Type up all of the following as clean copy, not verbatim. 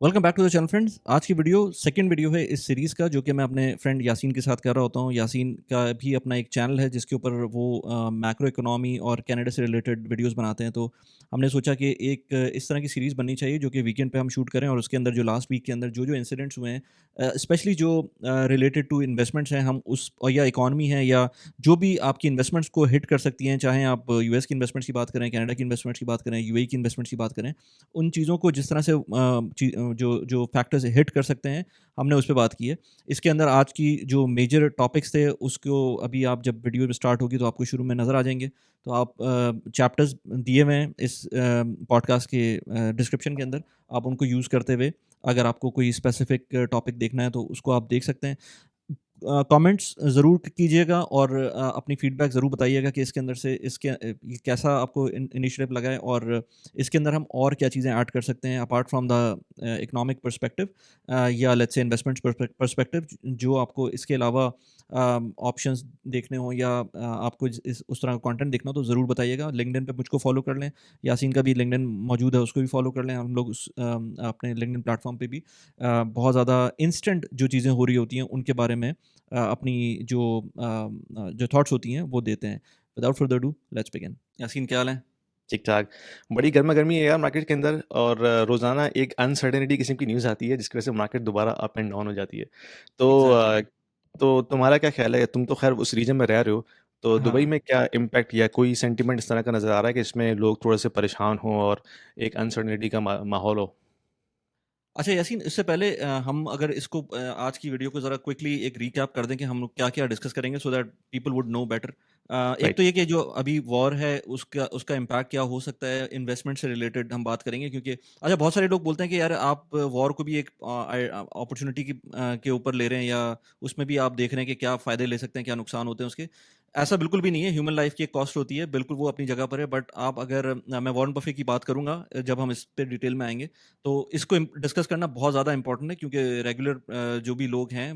Welcome back to the channel friends. आज की video second video है इस सीरीज़ का, जो कि मैं अपने फ्रेंड यासीन के साथ कर रहा होता हूँ। यासीन का भी अपना एक चैनल है जिसके ऊपर वो मैक्रो इकोनॉमी और कनाडा से रिलेटेड वीडियोस बनाते हैं। तो हमने सोचा कि एक इस तरह की सीरीज़ बननी चाहिए जो कि वीकेंड पे हम शूट करें, और उसके अंदर जो लास्ट वीक के अंदर जो जो इंसिडेंट्स हुए हैं, स्पेशली जो रिलेटेड टू इन्वेस्टमेंट्स हैं, हम उस और या इकॉनमी है या जो भी आपकी इन्वेस्टमेंट्स को हिट कर सकती हैं, चाहे आप यूएस की इन्वेस्टमेंट्स की बात करें, कनाडा की इन्वेस्टमेंट्स की बात करें, यूएई की इन्वेस्टमेंट्स की बात करें, उन चीज़ों को जिस तरह से जो जो फैक्टर्स हिट कर सकते हैं, हमने उस पे बात की है। इसके अंदर आज की जो मेजर टॉपिक्स थे, उसको अभी आप जब वीडियो स्टार्ट होगी तो आपको शुरू में नज़र आ जाएँगे। तो आप चैप्टर्स दिए हुए हैं इस पॉडकास्ट के डिस्क्रिप्शन के अंदर, आप उनको यूज़ करते हुए अगर आपको कोई स्पेसिफिक टॉपिक देखना है तो उसको आप देख सकते हैं। कमेंट्स ज़रूर कीजिएगा और अपनी फीडबैक ज़रूर बताइएगा कि इसके अंदर से ये कैसा आपको इनिशिएटिव लगा है, और इसके अंदर हम और क्या चीज़ें ऐड कर सकते हैं apart from the economic perspective, या लेट्स से इन्वेस्टमेंट पर्सपेक्टिव, जो आपको इसके अलावा ऑप्शंस देखने हो या आपको उस तरह का कंटेंट देखना हो तो ज़रूर बताइएगा। लिंक्डइन पे मुझको फॉलो कर लें, यासीन का भी लिंक्डइन मौजूद है, उसको भी फॉलो कर लें। हम लोग अपने लिंक्डइन प्लेटफॉर्म पे भी बहुत ज़्यादा इंस्टेंट जो चीज़ें हो रही होती हैं उनके बारे में अपनी जो थॉट्स होती हैं वो देते हैं। Without further do, let's begin. Yasin, क्या हाल है? ठीक-ठाक। बड़ी गरमा-गर्मी है यार मार्केट के अंदर और रोज़ाना एक अनसर्टेनिटी किस्म की न्यूज़ आती है जिसकी वज़ह से मार्केट दोबारा अप एंड डाउन हो जाती है। तो एग्ज़ैक्टली। तो तुम्हारा क्या ख़्याल है? तुम तो ख़ैर उस रीजन में रह रहे हो, तो दुबई हाँ। में क्या इम्पैक्ट या कोई सेंटिमेंट इस तरह का नज़र आ रहा है कि इसमें लोग थोड़े-से परेशान हों और एक अनसर्टेनिटी का माहौल हो? अच्छा यासीन, इससे पहले हम अगर इसको आज की वीडियो को ज़रा क्विकली एक रिकैप कर दें कि हम लोग क्या-क्या डिस्कस करेंगे, so that people would know better. एक राइट। तो ये कि जो अभी वॉर है उसका उसका इम्पैक्ट क्या हो सकता है, इन्वेस्टमेंट से रिलेटेड हम बात करेंगे, क्योंकि अच्छा, बहुत सारे लोग बोलते हैं कि यार आप वॉर को भी एक अपॉर्चुनिटी के ऊपर ले रहे हैं, या उसमें भी आप देख रहे हैं कि क्या फ़ायदे ले सकते हैं, क्या नुकसान होते हैं उसके। ऐसा बिल्कुल भी नहीं है, ह्यूमन लाइफ़ की एक कॉस्ट होती है, बिल्कुल वो अपनी जगह पर है। बट आप अगर मैं वॉरेन बफे की बात करूँगा जब हम इस पे डिटेल में आएँगे, तो इसको डिस्कस करना बहुत ज़्यादा इंपॉर्टेंट है, क्योंकि रेगुलर जो भी लोग हैं,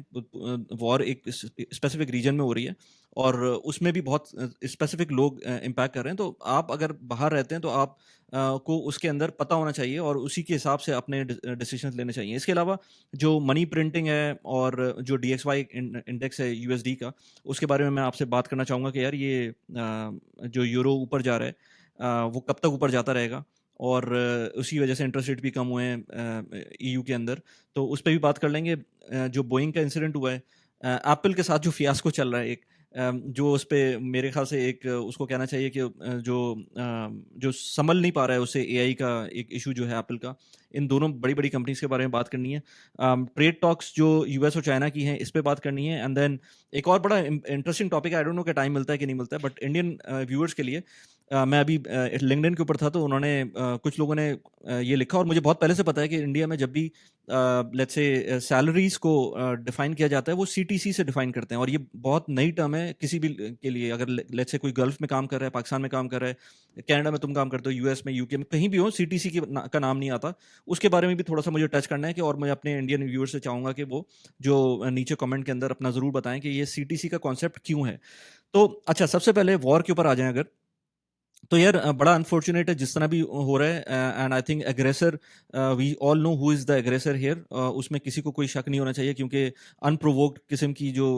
वॉर एक स्पेसिफिक रीजन में हो रही है, और उसमें भी बहुत स्पेसिफिक लोग इम्पैक्ट कर रहे हैं। तो आप अगर बाहर रहते हैं तो आप को उसके अंदर पता होना चाहिए और उसी के हिसाब से अपने डिसीजंस लेने चाहिए। इसके अलावा जो मनी प्रिंटिंग है और जो DXY इंडेक्स है यूएसडी का, उसके बारे में मैं आपसे बात करना चाहूँगा कि यार ये जो यूरो ऊपर जा रहा है, वो कब तक ऊपर जाता रहेगा, और उसी वजह से इंटरेस्ट रेट भी कम हुए हैं ईयू के अंदर। तो उस पे भी बात कर लेंगे। जो बोइंग का इंसिडेंट हुआ है, एप्पल के साथ जो फियास्को चल रहा है एक, जो उस पे मेरे ख़्याल से एक उसको कहना चाहिए कि जो संभल नहीं पा रहा है उससे एआई का एक इश्यू जो है एप्पल का। इन दोनों बड़ी-बड़ी कंपनीज़ के बारे में बात करनी है। ट्रेड टॉक्स जो यूएस और चाइना की हैं, इस पे बात करनी है, एंड देन एक और बड़ा इंटरेस्टिंग टॉपिक है, आई डोंट नो कि टाइम मिलता है कि नहीं मिलता है, बट इंडियन व्यूअर्स के लिए मैं अभी लिंक्डइन के ऊपर था, तो उन्होंने कुछ लोगों ने ये लिखा, और मुझे बहुत पहले से पता है कि इंडिया में जब भी लेट्स से सैलरीज को डिफाइन किया जाता है, वो सीटीसी से डिफाइन करते हैं, और ये बहुत नई टर्म है किसी भी के लिए। अगर लेट्स से कोई गल्फ में काम कर रहा है, पाकिस्तान में काम कर रहा है, कनाडा में तुम काम करते हो, यूएस में, यूके में, कहीं भी हो, सीटीसी का नाम नहीं आता। उसके बारे में भी थोड़ा सा मुझे टच करना है कि, और मैं अपने इंडियन व्यूअर्स से चाहूंगा कि वो जो नीचे कमेंट के अंदर अपना ज़रूर बताएं कि ये सीटीसी का कॉन्सेप्ट क्यों है। तो अच्छा, सबसे पहले वॉर के ऊपर आ जाएं अगर, तो यार बड़ा अनफॉर्चुनेट है जिस तरह भी हो रहा है, and I think aggressor, we all know who is the aggressor here. उसमें किसी को कोई शक नहीं होना चाहिए, क्योंकि अनप्रोवोक्ड किस्म की जो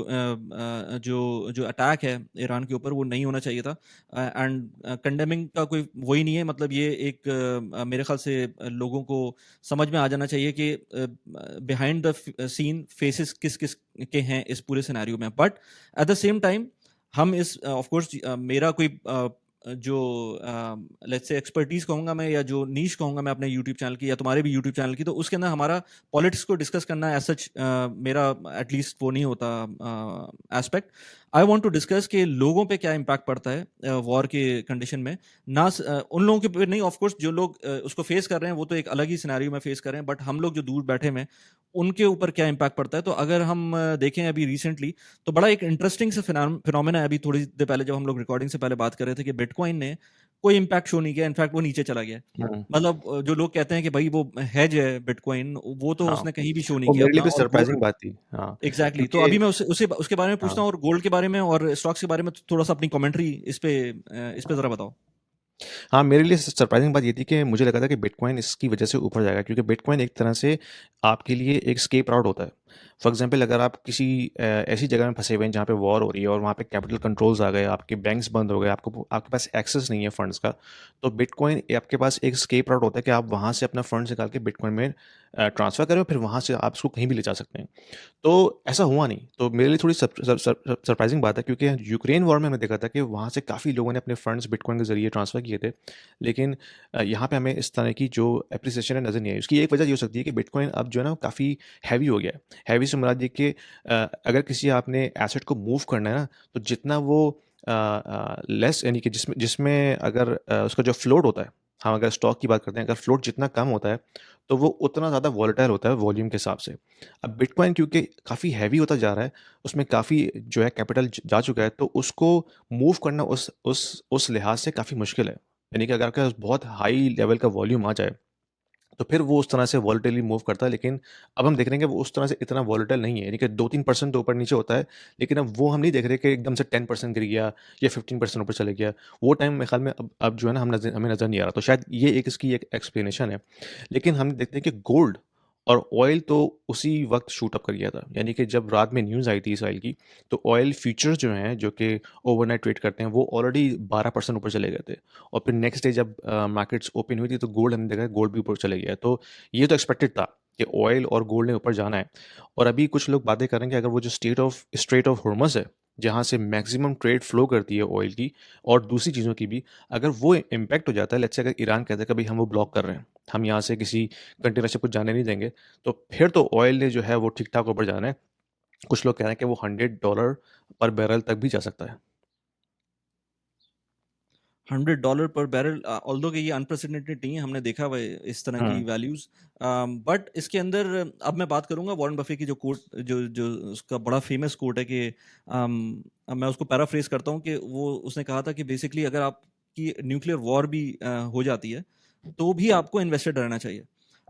अटैक है ईरान के ऊपर, वो नहीं होना चाहिए था। एंड कंडेमिंग का कोई वही नहीं है, मतलब ये एक मेरे ख्याल से लोगों को समझ में आ जाना चाहिए कि बिहाइंड द सीन फेसेस किस किस के हैं इस पूरे सिनेरियो में। But at the same time हम इस ऑफ कोर्स मेरा कोई जो लेट्स से एक्सपर्टीज कहूँगा मैं, या जो नीश कहूँगा मैं अपने यूट्यूब चैनल की या तुम्हारे भी यूट्यूब चैनल की, तो उसके अंदर हमारा पॉलिटिक्स को डिस्कस करना एज सच मेरा एटलीस्ट वो नहीं होता aspect. I want to discuss कि लोगों पे क्या इम्पैक्ट पड़ता है वॉर के कंडीशन में। उन लोगों के पे नहीं, ऑफ कोर्स जो लोग उसको फेस कर रहे हैं वो तो एक अलग ही सिनेरियो में फेस कर रहे हैं, बट हम लोग जो दूर बैठे हैं उनके ऊपर क्या इम्पैक्ट पड़ता है। तो अगर हम देखें अभी रिसेंटली, तो बड़ा एक इंटरेस्टिंग सा फिनोमेना है। अभी थोड़ी देर पहले जब हम लोग रिकॉर्डिंग से पहले बात कर रहे थे कि बिटकॉइन ने कोई इम्पैक्ट शो नहीं किया, इनफैक्ट वो नीचे चला गया। हुँ। मतलब जो लोग कहते हैं कि भाई वो हेज है बिटकॉइन, वो तो हाँ, उसने कहीं भी शो नहीं वो किया मेरे लिए अपना। भी और गोल्ड, सरप्राइज़िंग बात थी। हाँ, एग्जैक्टली। तो क्योंकि अभी मैं उसे उसके बारे में पूछता हाँ। हूँ, और गोल्ड के बारे में और स्टॉक्स के बारे में थोड़ा सा अपनी कमेंट्री इस पे जरा बताओ। हाँ, मेरे लिए सरप्राइज़िंग बात ये थी कि मुझे लगा था कि बिटकॉइन इसकी वजह से ऊपर जाएगा, क्योंकि बिटकॉइन एक तरह से आपके लिए एक एस्केप राउट होता है। फॉर एग्ज़ाम्पल, अगर आप किसी ऐसी जगह में फँसे हुए हैं जहाँ पे वॉर हो रही है और वहाँ पे कैपिटल कंट्रोल्स आ गए, आपके बैंक्स बंद हो गए, आपके पास एक्सेस नहीं है फंड्स का, तो बिटकॉइन आपके पास एक एस्केप राउट होता है कि आप वहाँ से अपना फंड्स निकाल के बिटकॉइन में ट्रांसफ़र करें और फिर वहाँ से आप इसको कहीं भी ले जा सकते हैं। तो ऐसा हुआ नहीं, तो मेरे लिए थोड़ी सरप्राइज़िंग बात है, क्योंकि यूक्रेन वॉर में हमने देखा था कि वहाँ से काफ़ी लोगों ने अपने फंड्स बिटकॉइन के ज़रिए ट्रांसफ़र किए थे। लेकिन यहाँ पे हमें इस तरह की जो एप्रिसिएशन है नज़र नहीं आई। उसकी एक वजह ये हो सकती है कि बिटकॉइन अब जो है ना काफ़ी हैवी हो गया है। हैवी से मुराद ये कि अगर किसी आपने एसेट को मूव करना है ना, तो जितना वो लेस, यानी कि जिसमें जिसमें अगर उसका जो फ्लोट होता है, हम अगर स्टॉक की बात करते हैं, अगर फ्लोट जितना कम होता है, तो वो उतना ज़्यादा वॉलेटाइल होता है वॉल्यूम के हिसाब से। अब बिटकॉइन क्योंकि काफ़ी हैवी होता जा रहा है, उसमें काफ़ी जो है कैपिटल जा चुका है, तो उसको मूव करना उस लिहाज से काफ़ी मुश्किल है। यानी कि अगर आपके पास बहुत हाई लेवल का वॉल्यूम आ जाए, तो फिर वो उस तरह से वॉलेटिली मूव करता है। लेकिन अब हम देख रहे हैं कि वो उस तरह से इतना वॉलेटाइल नहीं है, यानी कि 2-3% तो ऊपर नीचे होता है। लेकिन अब वो हम नहीं देख रहे कि एकदम से 10% गिर गया या 15% ऊपर चले गया। वो टाइम मेरे ख्याल में अब जो है ना हमें नज़र नहीं आ रहा। तो शायद ये एक इसकी एक एक्सप्लेनेशन है। लेकिन हम देखते हैं कि गोल्ड और ऑयल तो उसी वक़्त शूट अप कर गया था। यानी कि जब रात में न्यूज़ आई थी इसराइल की, तो ऑयल फ्यूचर्स जो हैं, जो कि ओवरनाइट ट्रेड करते हैं, वो ऑलरेडी 12% ऊपर चले गए थे। और फिर नेक्स्ट डे जब मार्केट्स ओपन हुई थी, तो गोल्ड हमने देखा, गोल्ड भी ऊपर चले गया। तो ये तो एक्सपेक्टेड था कि ऑयल और गोल्ड ने ऊपर जाना है। और अभी कुछ लोग बातें कर रहे हैं कि अगर वो जो स्ट्रेट ऑफ हॉर्मज़ है, जहाँ से मैक्सिमम ट्रेड फ्लो करती है ऑयल की और दूसरी चीज़ों की भी, अगर वो इम्पैक्ट हो जाता है, लेट्स से अगर ईरान कहता है कि भाई हम वो ब्लॉक कर रहे हैं, हम यहाँ से किसी कंटेनर शिप को जाने नहीं देंगे, तो फिर तो ऑयल ने जो है वो ठीक-ठाक ऊपर जाना है। कुछ लोग कह रहे हैं कि वो $100 पर बैरल तक भी जा सकता है। $100 पर बैरल, ऑल्दो कि ये अनप्रेसिडेंटेड नहीं है, हमने देखा हुआ है इस तरह की हुँ। वैल्यूज। बट इसके अंदर अब मैं बात करूंगा वॉरेन बफे की जो कोट, जो जो उसका बड़ा फेमस कोट है कि अब मैं उसको पैराफ्रेज करता हूँ कि वो उसने कहा था कि बेसिकली अगर आपकी न्यूक्लियर वॉर भी हो जाती है तो भी आपको इन्वेस्टेड रहना चाहिए।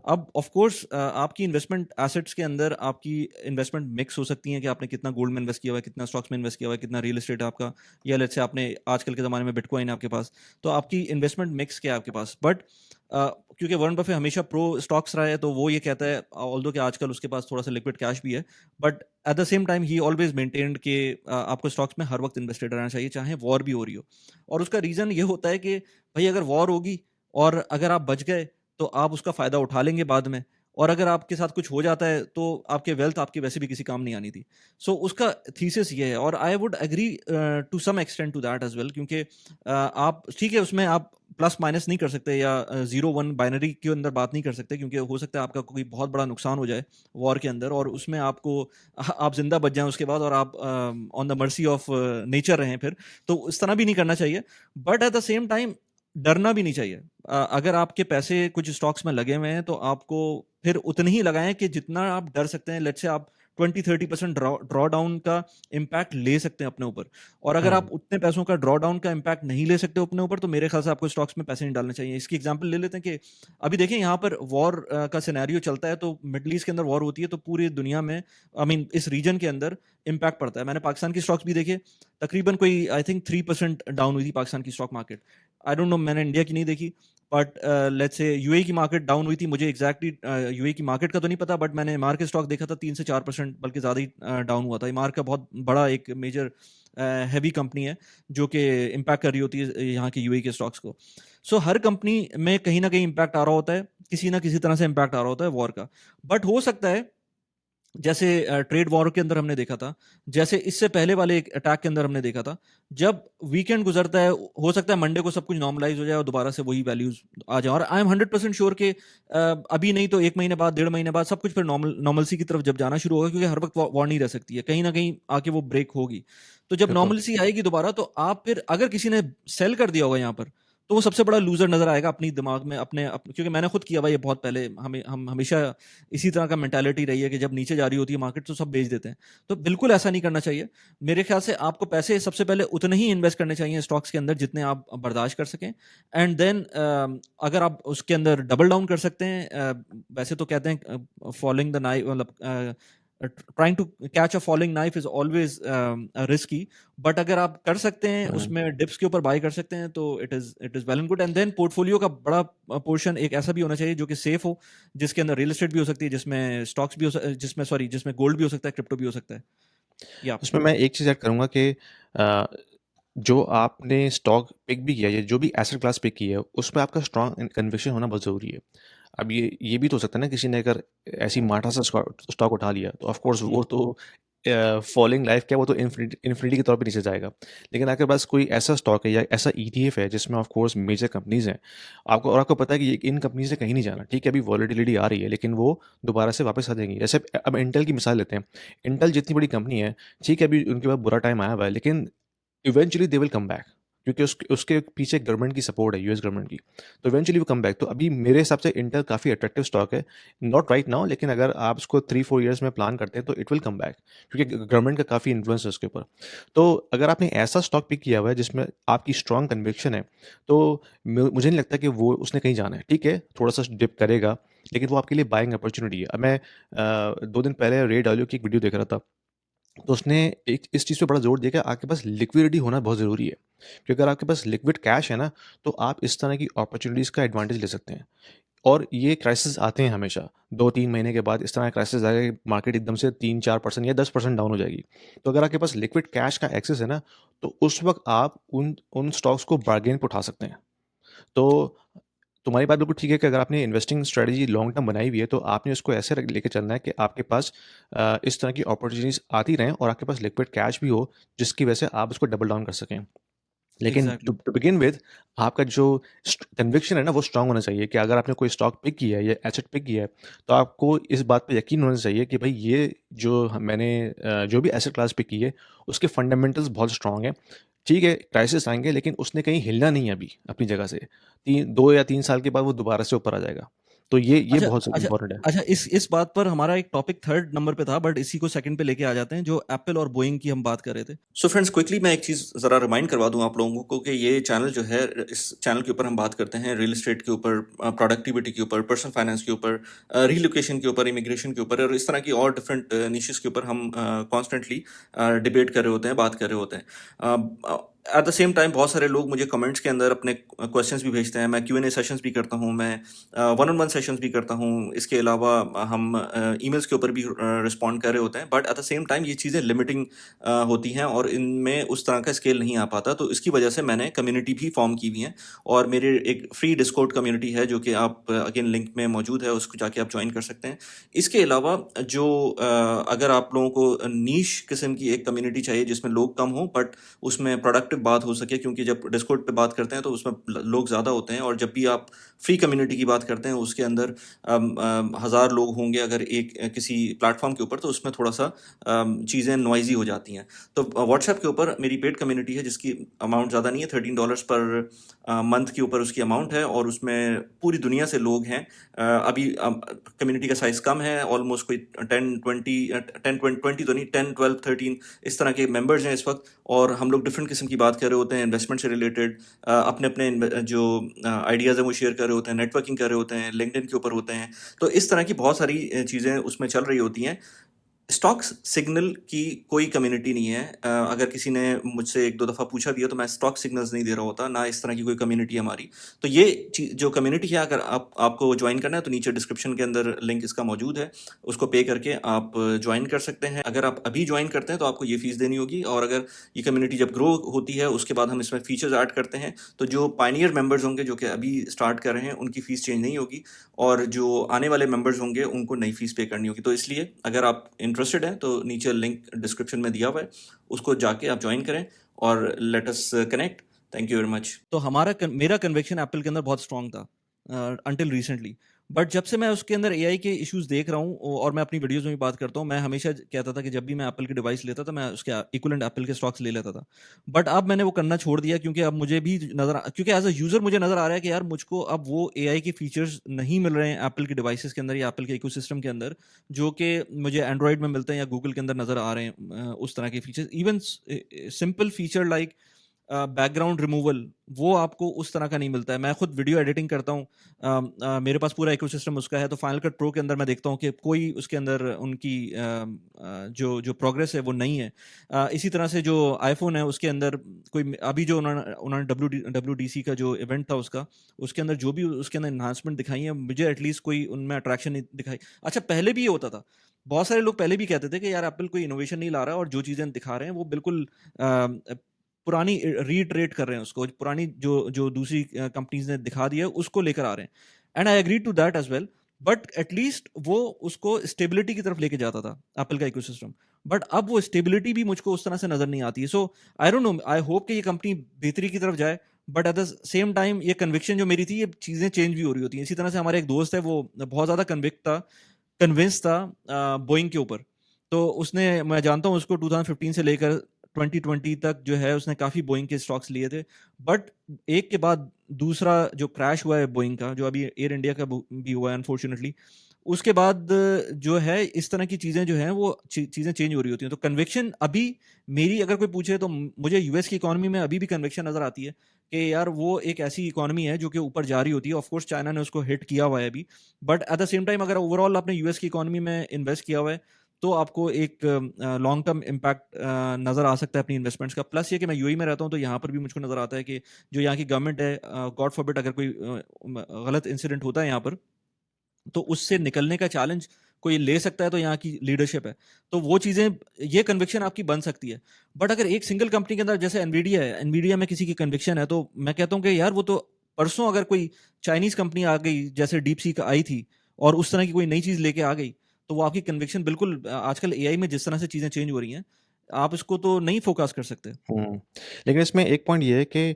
अब ऑफ कोर्स आपकी इन्वेस्टमेंट एसेट्स के अंदर आपकी इन्वेस्टमेंट मिक्स हो सकती है कि आपने कितना गोल्ड में इन्वेस्ट किया हुआ है, कितना स्टॉक्स में इन्वेस्ट किया हुआ है, कितना रियल एस्टेट है आपका, या लेट्स से आपने आजकल के ज़माने में बिटकॉइन है आपके पास। तो आपकी इन्वेस्टमेंट मिक्स क्या है आपके पास, बट क्योंकि वॉरेन बफे हमेशा प्रो स्टॉक्स रहा है, तो वो ये कहता है, ऑल्दो कि आजकल उसके पास थोड़ा सा लिक्विड कैश भी है, but at the same time he always maintained कि आपको स्टॉक्स में हर वक्त इन्वेस्टेड रहना चाहिए चाहे वॉर भी हो रही हो। और उसका रीज़न ये होता है कि भाई अगर वॉर होगी और अगर आप बच गए तो आप उसका फ़ायदा उठा लेंगे बाद में, और अगर आपके साथ कुछ हो जाता है तो आपके वेल्थ आपकी वैसे भी किसी काम नहीं आनी थी। सो उसका थीसिस ये है, और I would agree to some extent to that as well, क्योंकि आप ठीक है उसमें आप प्लस माइनस नहीं कर सकते या 0-1 बाइनरी के अंदर बात नहीं कर सकते, क्योंकि हो सकता है आपका कोई बहुत बड़ा नुकसान हो जाए वॉर के अंदर और उसमें आपको आप ज़िंदा बच जाएँ उसके बाद और आप on the mercy of nature रहें फिर, तो इस तरह भी नहीं करना चाहिए। But at the same time डरना भी नहीं चाहिए। अगर आपके पैसे कुछ स्टॉक्स में लगे हुए हैं तो आपको फिर उतने ही लगाएं कि जितना आप डर सकते हैं। लेट्स से आप 20-30% ड्रॉ डाउन का इम्पैक्ट ले सकते हैं अपने ऊपर, और अगर आप हुँ। उतने पैसों का ड्रॉ डाउन का इम्पैक्ट नहीं ले सकते अपने ऊपर, तो मेरे ख्याल से आपको स्टॉक्स में पैसे नहीं डालने चाहिए। इसकी एग्जांपल ले लेते हैं कि अभी देखें यहाँ पर वॉर का सिनेरियो चलता है, तो मिडल ईस्ट के अंदर वॉर होती है तो पूरी दुनिया में, आई मीन इस रीजन के अंदर इम्पैक्ट पड़ता है। मैंने पाकिस्तान की स्टॉक्स भी देखे, तकरीबन कोई आई थिंक 3% डाउन हुई थी पाकिस्तान की stock market. I don't no, मैंने इंडिया की नहीं देखी, बट लेट्स से यूएई की मार्केट डाउन हुई थी। मुझे एग्जैक्टली यूएई की मार्केट का तो नहीं पता, बट मैंने इमार के स्टॉक देखा था 3 से 4% बल्कि ज़्यादा ही डाउन हुआ था। इमार का बहुत बड़ा एक मेजर हैवी कंपनी है जो कि इम्पैक्ट कर रही होती है यहाँ के यूएई के स्टॉक्स को। सो हर कंपनी में कहीं ना कहीं इम्पैक्ट आ रहा होता है, किसी ना किसी तरह से इम्पैक्ट आ रहा होता है वॉर का। बट हो सकता है जैसे ट्रेड वॉर के अंदर हमने देखा था, जैसे इससे पहले वाले एक अटैक के अंदर हमने देखा था, जब वीकेंड गुजरता है हो सकता है मंडे को सब कुछ नॉर्मलाइज हो जाए और दोबारा से वही वैल्यूज आ जाए, और आई एम 100% श्योर कि अभी नहीं तो 1 महीने बाद, 1.5 महीने बाद सब कुछ फिर नॉर्मलसी की तरफ जब जाना शुरू होगा, क्योंकि हर वक्त वॉर नहीं रह सकती है, कहीं ना कहीं आके वो ब्रेक होगी। तो जब बिल्कुल। नॉर्मलसी आएगी दोबारा, तो आप फिर अगर किसी ने सेल कर दिया होगा यहाँ पर, तो वो सबसे बड़ा लूजर नजर आएगा अपनी दिमाग में, क्योंकि मैंने खुद किया हुआ ये बहुत पहले। हम हमेशा इसी तरह का मेंटालिटी रही है कि जब नीचे जा रही होती है मार्केट तो सब बेच देते हैं। तो बिल्कुल ऐसा नहीं करना चाहिए। मेरे ख्याल से आपको पैसे सबसे पहले उतने ही इन्वेस्ट करने चाहिए स्टॉक्स के अंदर जितने आप बर्दाश्त कर सकें, एंड देन अगर आप उसके अंदर डबल डाउन कर सकते हैं, वैसे तो कहते हैं फॉलोइंग द नाइफ, मतलब trying to catch a falling knife is always risky, but अगर आप कर सकते हैं हम्म। उसमें डिप्स के ऊपर बाय कर सकते हैं तो it is well and good. And then portfolio का बड़ा पोर्शन एक ऐसा भी होना चाहिए जो कि सेफ हो, जिसके अंदर रियल एस्टेट भी हो सकती है, जिसमें स्टॉक्स भी जिसमें सॉरी जिसमें गोल्ड भी हो सकता है, क्रिप्टो भी हो सकता है। या उसमें मैं एक चीज़ ऐड करूँगा कि अ, जो आपने स्टॉक पिक भी किया है, जो भी एसेट क्लास पिक की है, उसमें आपका स्ट्रॉन्ग कन्विक्शन होना बहुत ज़रूरी है। अब ये भी तो हो सकता है ना, किसी ने अगर ऐसी माठा सा स्टॉक उठा लिया, तो ऑफ कोर्स वो तो फॉलिंग लाइफ क्या, वो तो इन्फिनिटी के तौर पे नीचे जाएगा। लेकिन आपके पास कोई ऐसा स्टॉक है या ऐसा ईटीएफ है जिसमें ऑफ कोर्स मेजर कंपनीज़ हैं, आपको पता है कि ये इन कंपनी से कहीं नहीं जाना, ठीक है, अभी वॉलेटिलिटी आ रही है, लेकिन वो दोबारा से वापस आ जाएँगी। जैसे अब इंटेल की मिसाल लेते हैं। इंटेल जितनी बड़ी कंपनी है, ठीक है, अभी उनके पास बुरा टाइम आया हुआ है, लेकिन eventually they will come back, क्योंकि उसके उसके पीछे गवर्नमेंट की सपोर्ट है, यूएस गवर्नमेंट की। तो इवेंचुअली वो कम बैक। तो अभी मेरे हिसाब से इंटेल काफ़ी अट्रैक्टिव स्टॉक है, नॉट राइट नाउ, लेकिन अगर आप उसको 3-4 ईयर्स में प्लान करते हैं तो इट विल कम बैक, क्योंकि गवर्नमेंट का काफ़ी इन्फ्लुएंस है उसके ऊपर। तो अगर आपने ऐसा स्टॉक पिक किया हुआ है जिसमें आपकी स्ट्रॉन्ग कन्विक्शन है, तो मुझे नहीं लगता कि वो उसने कहीं जाना है। ठीक है, थोड़ा सा डिप करेगा, लेकिन वो आपके लिए बाइंग अपॉर्चुनिटी है। अब मैं 2 दिन पहले रे डालियो की एक वीडियो देख रहा था, तो उसने एक इस चीज़ पे बड़ा ज़ोर दिया कि आपके पास लिक्विडिटी होना बहुत ज़रूरी है, क्योंकि अगर आपके पास लिक्विड कैश है ना, तो आप इस तरह की अपॉर्चुनिटीज़ का एडवांटेज ले सकते हैं। और ये क्राइसिस आते हैं हमेशा, 2-3 महीने के बाद इस तरह का क्राइसिस आएगा कि मार्केट एकदम से 3-4% या 10% डाउन हो जाएगी। तो अगर आपके पास लिक्विड कैश का एक्सेस है ना, तो उस वक़्त आप उन उन स्टॉक्स को बार्गेन पे उठा सकते हैं। तो तुम्हारी बात बिल्कुल ठीक है कि अगर आपने इन्वेस्टिंग स्ट्रेटजी लॉन्ग टर्म बनाई हुई है, तो आपने उसको ऐसे लेके चलना है कि आपके पास इस तरह की अपॉर्चुनिटीज़ आती रहें और आपके पास लिक्विड कैश भी हो, जिसकी वजह से आप उसको डबल डाउन कर सकें। लेकिन to exactly. To begin with, आपका जो कन्विक्शन है ना, वो स्ट्रांग होना चाहिए कि अगर आपने कोई स्टॉक पिक किया है या एसेट पिक किया है, तो आपको इस बात पे यकीन होना चाहिए कि भाई ये मैंने जो भी एसेट क्लास पिक की है, उसके फंडामेंटल्स बहुत स्ट्रांग हैं। ठीक है, क्राइसिस आएंगे, लेकिन उसने कहीं हिलना नहीं है अभी अपनी जगह से। 2 या 3 साल के बाद वो दोबारा से ऊपर आ जाएगा। तो ये अच्छा, बहुत अच्छा, इंपॉर्टेंट है। अच्छा, इस बात पर हमारा एक टॉपिक थर्ड नंबर पे था, बट इसी को सेकंड पे लेके आ जाते हैं, जो एप्पल और बोइंग की हम बात कर रहे थे। सो फ्रेंड्स, क्विकली मैं एक चीज़ ज़रा रिमाइंड करवा दूं आप लोगों को कि ये चैनल जो है, इस चैनल के ऊपर हम बात करते हैं रियल एस्टेट के ऊपर, प्रोडक्टिविटी के ऊपर, पर्सनल फाइनेंस के ऊपर, रीलोकेशन के ऊपर, इमिग्रेशन के ऊपर, और इस तरह की और डिफरेंट निशेस के ऊपर हम कॉन्स्टेंटली डिबेट कर रहे होते हैं, बात कर रहे होते हैं। एट द सेम टाइम बहुत सारे लोग मुझे कमेंट्स के अंदर अपने क्वेश्चंस भी भेजते हैं, मैं Q&A सेशंस भी करता हूँ, मैं वन ऑन वन सेशंस भी करता हूँ, इसके अलावा हम ईमेल्स के ऊपर भी रिस्पॉन्ड कर रहे होते हैं, but at the same time ये चीज़ें लिमिटिंग होती हैं और इनमें उस तरह का स्केल नहीं आ पाता। तो इसकी वजह से मैंने कम्युनिटी भी फॉर्म की हुई है, और मेरे एक फ्री डिस्कॉर्ड कम्युनिटी है जो कि आप अगेन लिंक में मौजूद है, उसको जाके आप ज्वाइन कर सकते हैं। इसके अलावा जो अगर आप लोगों को नीश किस्म की एक कम्युनिटी चाहिए जिसमें लोग कम हों बट उसमें प्रोडक्टिव बात हो सके, क्योंकि जब डिस्कॉर्ड पे बात करते हैं तो उसमें लोग ज़्यादा होते हैं, और जब भी आप फ्री कम्युनिटी की बात करते हैं उसके अंदर 1000 लोग होंगे अगर एक किसी प्लेटफॉर्म के ऊपर, तो उसमें थोड़ा सा चीज़ें नॉइजी हो जाती हैं। तो व्हाट्सएप के ऊपर मेरी पेड कम्युनिटी है जिसकी अमाउंट ज़्यादा नहीं है, $13 पर मंथ के ऊपर उसकी अमाउंट है, और उसमें पूरी दुनिया से लोग हैं। अभी कम्युनिटी का साइज़ कम है, ऑलमोस्ट कोई 10-20 तो नहीं, 10-12-13 इस तरह के मेंबर्स हैं इस वक्त, और हम लोग डिफरेंट किस्म की बात कर रहे होते हैं, इन्वेस्टमेंट से रिलेटेड, अपने अपने जो आइडियाज़ हैं वो शेयर कर रहे होते हैं, नेटवर्किंग कर रहे होते हैं, लिंक्डइन के ऊपर होते हैं। तो इस तरह की बहुत सारी चीज़ें उसमें चल रही होती हैं। स्टॉक सिग्नल की कोई कम्युनिटी नहीं है। अगर किसी ने मुझसे एक दो दफ़ा पूछा भी है तो मैं स्टॉक सिग्नल्स नहीं दे रहा होता, ना इस तरह की कोई कम्युनिटी है हमारी। तो ये जो कम्युनिटी है, अगर आपको ज्वाइन करना है तो नीचे डिस्क्रिप्शन के अंदर लिंक इसका मौजूद है, उसको पे करके आप ज्वाइन कर सकते हैं। अगर आप अभी ज्वाइन करते हैं तो आपको ये फीस देनी होगी, और अगर ये कम्युनिटी जब ग्रो होती है उसके बाद हम इसमें फीचर्स ऐड करते हैं, तो जो पायनियर मेंबर्स होंगे जो कि अभी स्टार्ट कर रहे हैं उनकी फ़ीस चेंज नहीं होगी, और जो आने वाले मेंबर्स होंगे उनको नई फीस पे करनी होगी। तो इसलिए अगर आप इंटरेस्टेड हैं तो नीचे लिंक डिस्क्रिप्शन में दिया हुआ है, उसको जाके आप ज्वाइन करें और let us connect. Thank you very much. तो मेरा कन्विक्शन एप्पल के अंदर बहुत स्ट्रांग था अंटिल रिसेंटली, बट जब से मैं उसके अंदर एआई के इश्यूज देख रहा हूँ, और मैं अपनी वीडियोस में भी बात करता हूँ, मैं हमेशा कहता था कि जब भी मैं एप्पल की डिवाइस लेता था मैं उसके इक्विवेलेंट एप्पल के स्टॉक्स ले लेता था। बट अब मैंने वो करना छोड़ दिया, क्योंकि अब मुझे भी क्योंकि एज अ यूजर मुझे नजर आ रहा है कि यार मुझको अब वो एआई के फीचर्स नहीं मिल रहे हैं एप्पल के डिवाइसेस के अंदर या एप्पल के इकोसिस्टम के अंदर, जो कि मुझे एंड्रॉइड में मिलते हैं या गूगल के अंदर नजर आ रहे हैं। उस तरह के features, even simple feature like background removal, वो आपको उस तरह का नहीं मिलता है। मैं खुद वीडियो एडिटिंग करता हूँ, मेरे पास पूरा इकोसिस्टम उसका है, तो फाइनल कट प्रो के अंदर मैं देखता हूँ कि कोई उसके अंदर उनकी जो जो प्रोग्रेस है वो नहीं है। इसी तरह से जो आईफोन है उसके अंदर कोई अभी जो उन्होंने उन्होंने डब्ल्यू डी सी का जो इवेंट था उसका, उसके अंदर जो भी उसके अंदर इन्हांसमेंट दिखाई है, मुझे एटलीस्ट कोई उनमें अट्रैक्शन नहीं दिखाई। अच्छा, पहले भी ये होता था, बहुत सारे लोग पहले भी कहते थे कि यार एप्पल कोई इनोवेशन नहीं ला रहा है, और जो चीज़ें दिखा रहे हैं वो बिल्कुल पुरानी रीइटरेट कर रहे हैं उसको, पुरानी जो जो दूसरी कंपनीज ने दिखा दिया है उसको लेकर आ रहे हैं। And I agree to that as well, but at least वो उसको स्टेबिलिटी की तरफ लेके जाता था एप्पल का इकोसिस्टम। बट अब वो स्टेबिलिटी भी मुझको उस तरह से नजर नहीं आती है। So I don't know, I hope कि ये कंपनी बेहतरी की तरफ जाए, but at the same time ये कन्विक्शन जो मेरी थी, ये चीज़ें चेंज भी हो रही होती हैं। इसी तरह से हमारे एक दोस्त है, वो बहुत ज़्यादा कन्विंस था बोइंग के ऊपर। तो उसने, मैं जानता हूँ उसको, 2015 से लेकर 2020 तक जो है उसने काफ़ी बोइंग के स्टॉक्स लिए थे। बट एक के बाद दूसरा जो क्रैश हुआ है बोइंग का, जो अभी एयर इंडिया का भी हुआ है अनफॉर्चुनेटली, उसके बाद जो है इस तरह की चीज़ें जो हैं वो चीज़ें चेंज हो रही होती हैं। तो कन्विक्शन अभी मेरी, अगर कोई पूछे तो मुझे यूएस की इकोनॉमी में अभी भी कन्विक्शन नज़र आती है कि यार वो एक ऐसी इकोनॉमी है जो कि ऊपर जा रही होती है। ऑफ कोर्स चाइना ने उसको हिट किया हुआ है अभी, but at the same time अगर ओवरऑल आपने यूएस की इकोनॉमी में इन्वेस्ट किया हुआ है, तो आपको एक लॉन्ग टर्म इम्पैक्ट नज़र आ सकता है अपनी इन्वेस्टमेंट्स का। प्लस ये कि मैं यूएई में रहता हूँ, तो यहाँ पर भी मुझको नज़र आता है कि जो यहाँ की गवर्नमेंट है, गॉड फॉरबिड अगर कोई गलत इंसिडेंट होता है यहाँ पर, तो उससे निकलने का चैलेंज कोई ले सकता है, तो यहाँ की लीडरशिप है। तो वो चीज़ें, ये कन्विक्शन आपकी बन सकती है। बट अगर एक सिंगल कंपनी के अंदर, जैसे एनवीडिया है, एनवीडिया में किसी की कन्विक्शन है, तो मैं कहता हूँ कि यार वो तो परसों अगर कोई चाइनीज कंपनी आ गई जैसे डीप सी का आई थी, और उस तरह की कोई नई चीज़ लेके आ गई, तो वो आपकी कन्विक्शन बिल्कुल, आजकल एआई में जिस तरह से चीज़ें चेंज हो रही हैं, आप इसको तो नहीं फोकस कर सकते। हुँ। लेकिन इसमें एक पॉइंट ये है कि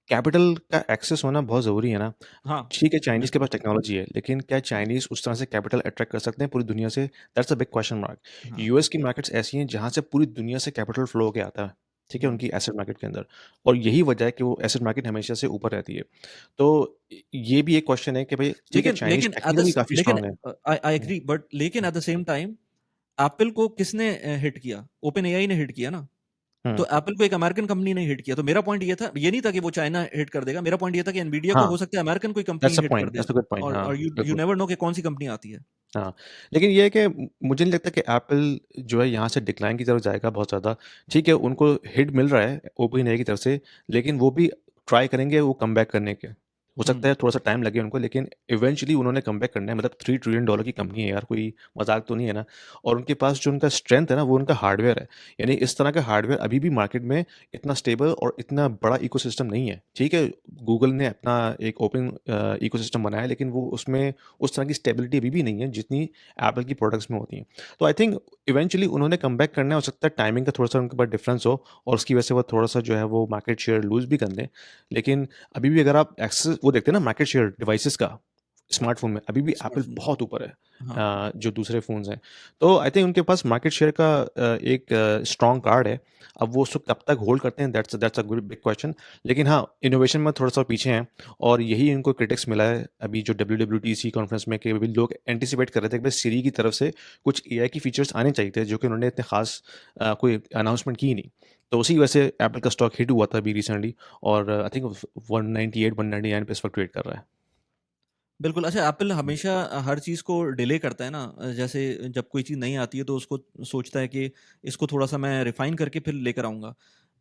कैपिटल का एक्सेस होना बहुत ज़रूरी है ना। हाँ, ठीक है, चाइनीज़ के बिल्कुल। पास टेक्नोलॉजी है, लेकिन क्या चाइनीज़ उस तरह से कैपिटल अट्रैक्ट कर सकते हैं पूरी दुनिया से? That's a big question mark. हाँ। यूएस की मार्केट्स ऐसी हैं जहाँ से पूरी दुनिया से कैपिटल फ्लो होके आता है, ठीक है, हम्म। उनकी एसेट मार्केट के अंदर, और यही वजह है कि वो एसेट मार्केट हमेशा से ऊपर रहती है। तो ये भी एक क्वेश्चन है कि भई ठीक है, लेकिन चाइनीज़ लेकिन टेक्निकली काफ़ी लेकिन स्ट्रॉन्ग है। आई आई हुँ, एग्री, बट लेकिन eight the same time Apple को किसने हिट किया? ओपन एआई ने हिट किया ना। हुँ, तो एप्पल को एक अमेरिकन कंपनी ने हिट किया। तो मेरा पॉइंट ये था, ये नहीं था कि वो चाइना हिट कर देगा। मेरा पॉइंट ये था कि एनवीडिया को हाँ, हो सकता है अमेरिकन कोई कंपनी दैट्स अ हिट कर point, they, that's a good point, हाँ, और यू यू बिल्कुल। नेवर नो कि कौन सी कंपनी आती है। हाँ, लेकिन ये है कि मुझे नहीं लगता कि एप्पल जो है यहाँ से डिक्लाइन की तरफ जाएगा बहुत ज़्यादा। ठीक है, उनको हिट मिल रहा है ओपन एआई की तरफ से, लेकिन वो भी ट्राई करेंगे वो कमबैक करने के। हो सकता हुँ। है थोड़ा-सा टाइम लगे उनको, लेकिन इवेंचुअली उन्होंने कमबैक करना है। मतलब $3 ट्रिलियन की कंपनी है यार, कोई मज़ाक तो नहीं है ना। और उनके पास जो उनका स्ट्रेंथ है ना, वो उनका हार्डवेयर है। यानी इस तरह का हार्डवेयर अभी भी मार्केट में इतना स्टेबल और इतना बड़ा इकोसिस्टम नहीं है। ठीक है, गूगल ने अपना एक ओपन इकोसिस्टम बनाया है, लेकिन वो उसमें उस तरह की स्टेबिलिटी अभी भी नहीं है जितनी एप्पल की प्रोडक्ट्स में होती हैं। तो आई थिंक इवेंचुअली उन्होंने कमबैक करना है। हो सकता है टाइमिंग का थोड़ा-सा उनके पास डिफरेंस हो और उसकी वजह से वो थोड़ा-सा जो है वो मार्केट शेयर लूज़ भी कर दें। लेकिन अभी भी अगर आप एक्सेस वो देखते हैं ना मार्केट शेयर डिवाइसेज़ का, स्मार्टफ़ोन में अभी भी एप्पल स्मार्टफ़ोन बहुत ऊपर है हाँ। जो दूसरे फ़ोन्स हैं। तो आई थिंक उनके पास मार्केट शेयर का एक स्ट्रॉन्ग कार्ड है। अब वो उसको कब तक होल्ड करते हैं, that's a good big question. लेकिन हाँ, इनोवेशन में थोड़ा-सा पीछे हैं और यही इनको क्रिटिक्स मिला है अभी जो डब्ल्यूडब्ल्यूटीसी कॉन्फ्रेंस में, कि अभी लोग एंटिसिपेट कर रहे थे कि भाई सिरी की तरफ से कुछ एआई की फीचर्स आने चाहिए थे, जो कि उन्होंने इतने ख़ास कोई अनाउंसमेंट की ही नहीं। तो उसी वजह से एप्पल का स्टॉक हिट हुआ था अभी रिसेंटली, और आई थिंक 198 199 पे इस वक़्त ट्रेड कर रहा है। बिल्कुल। अच्छा, एप्पल हमेशा हर चीज़ को डिले करता है ना। जैसे जब कोई चीज़ नई आती है तो उसको सोचता है कि इसको थोड़ा-सा मैं रिफ़ाइन करके फिर लेकर आऊँगा।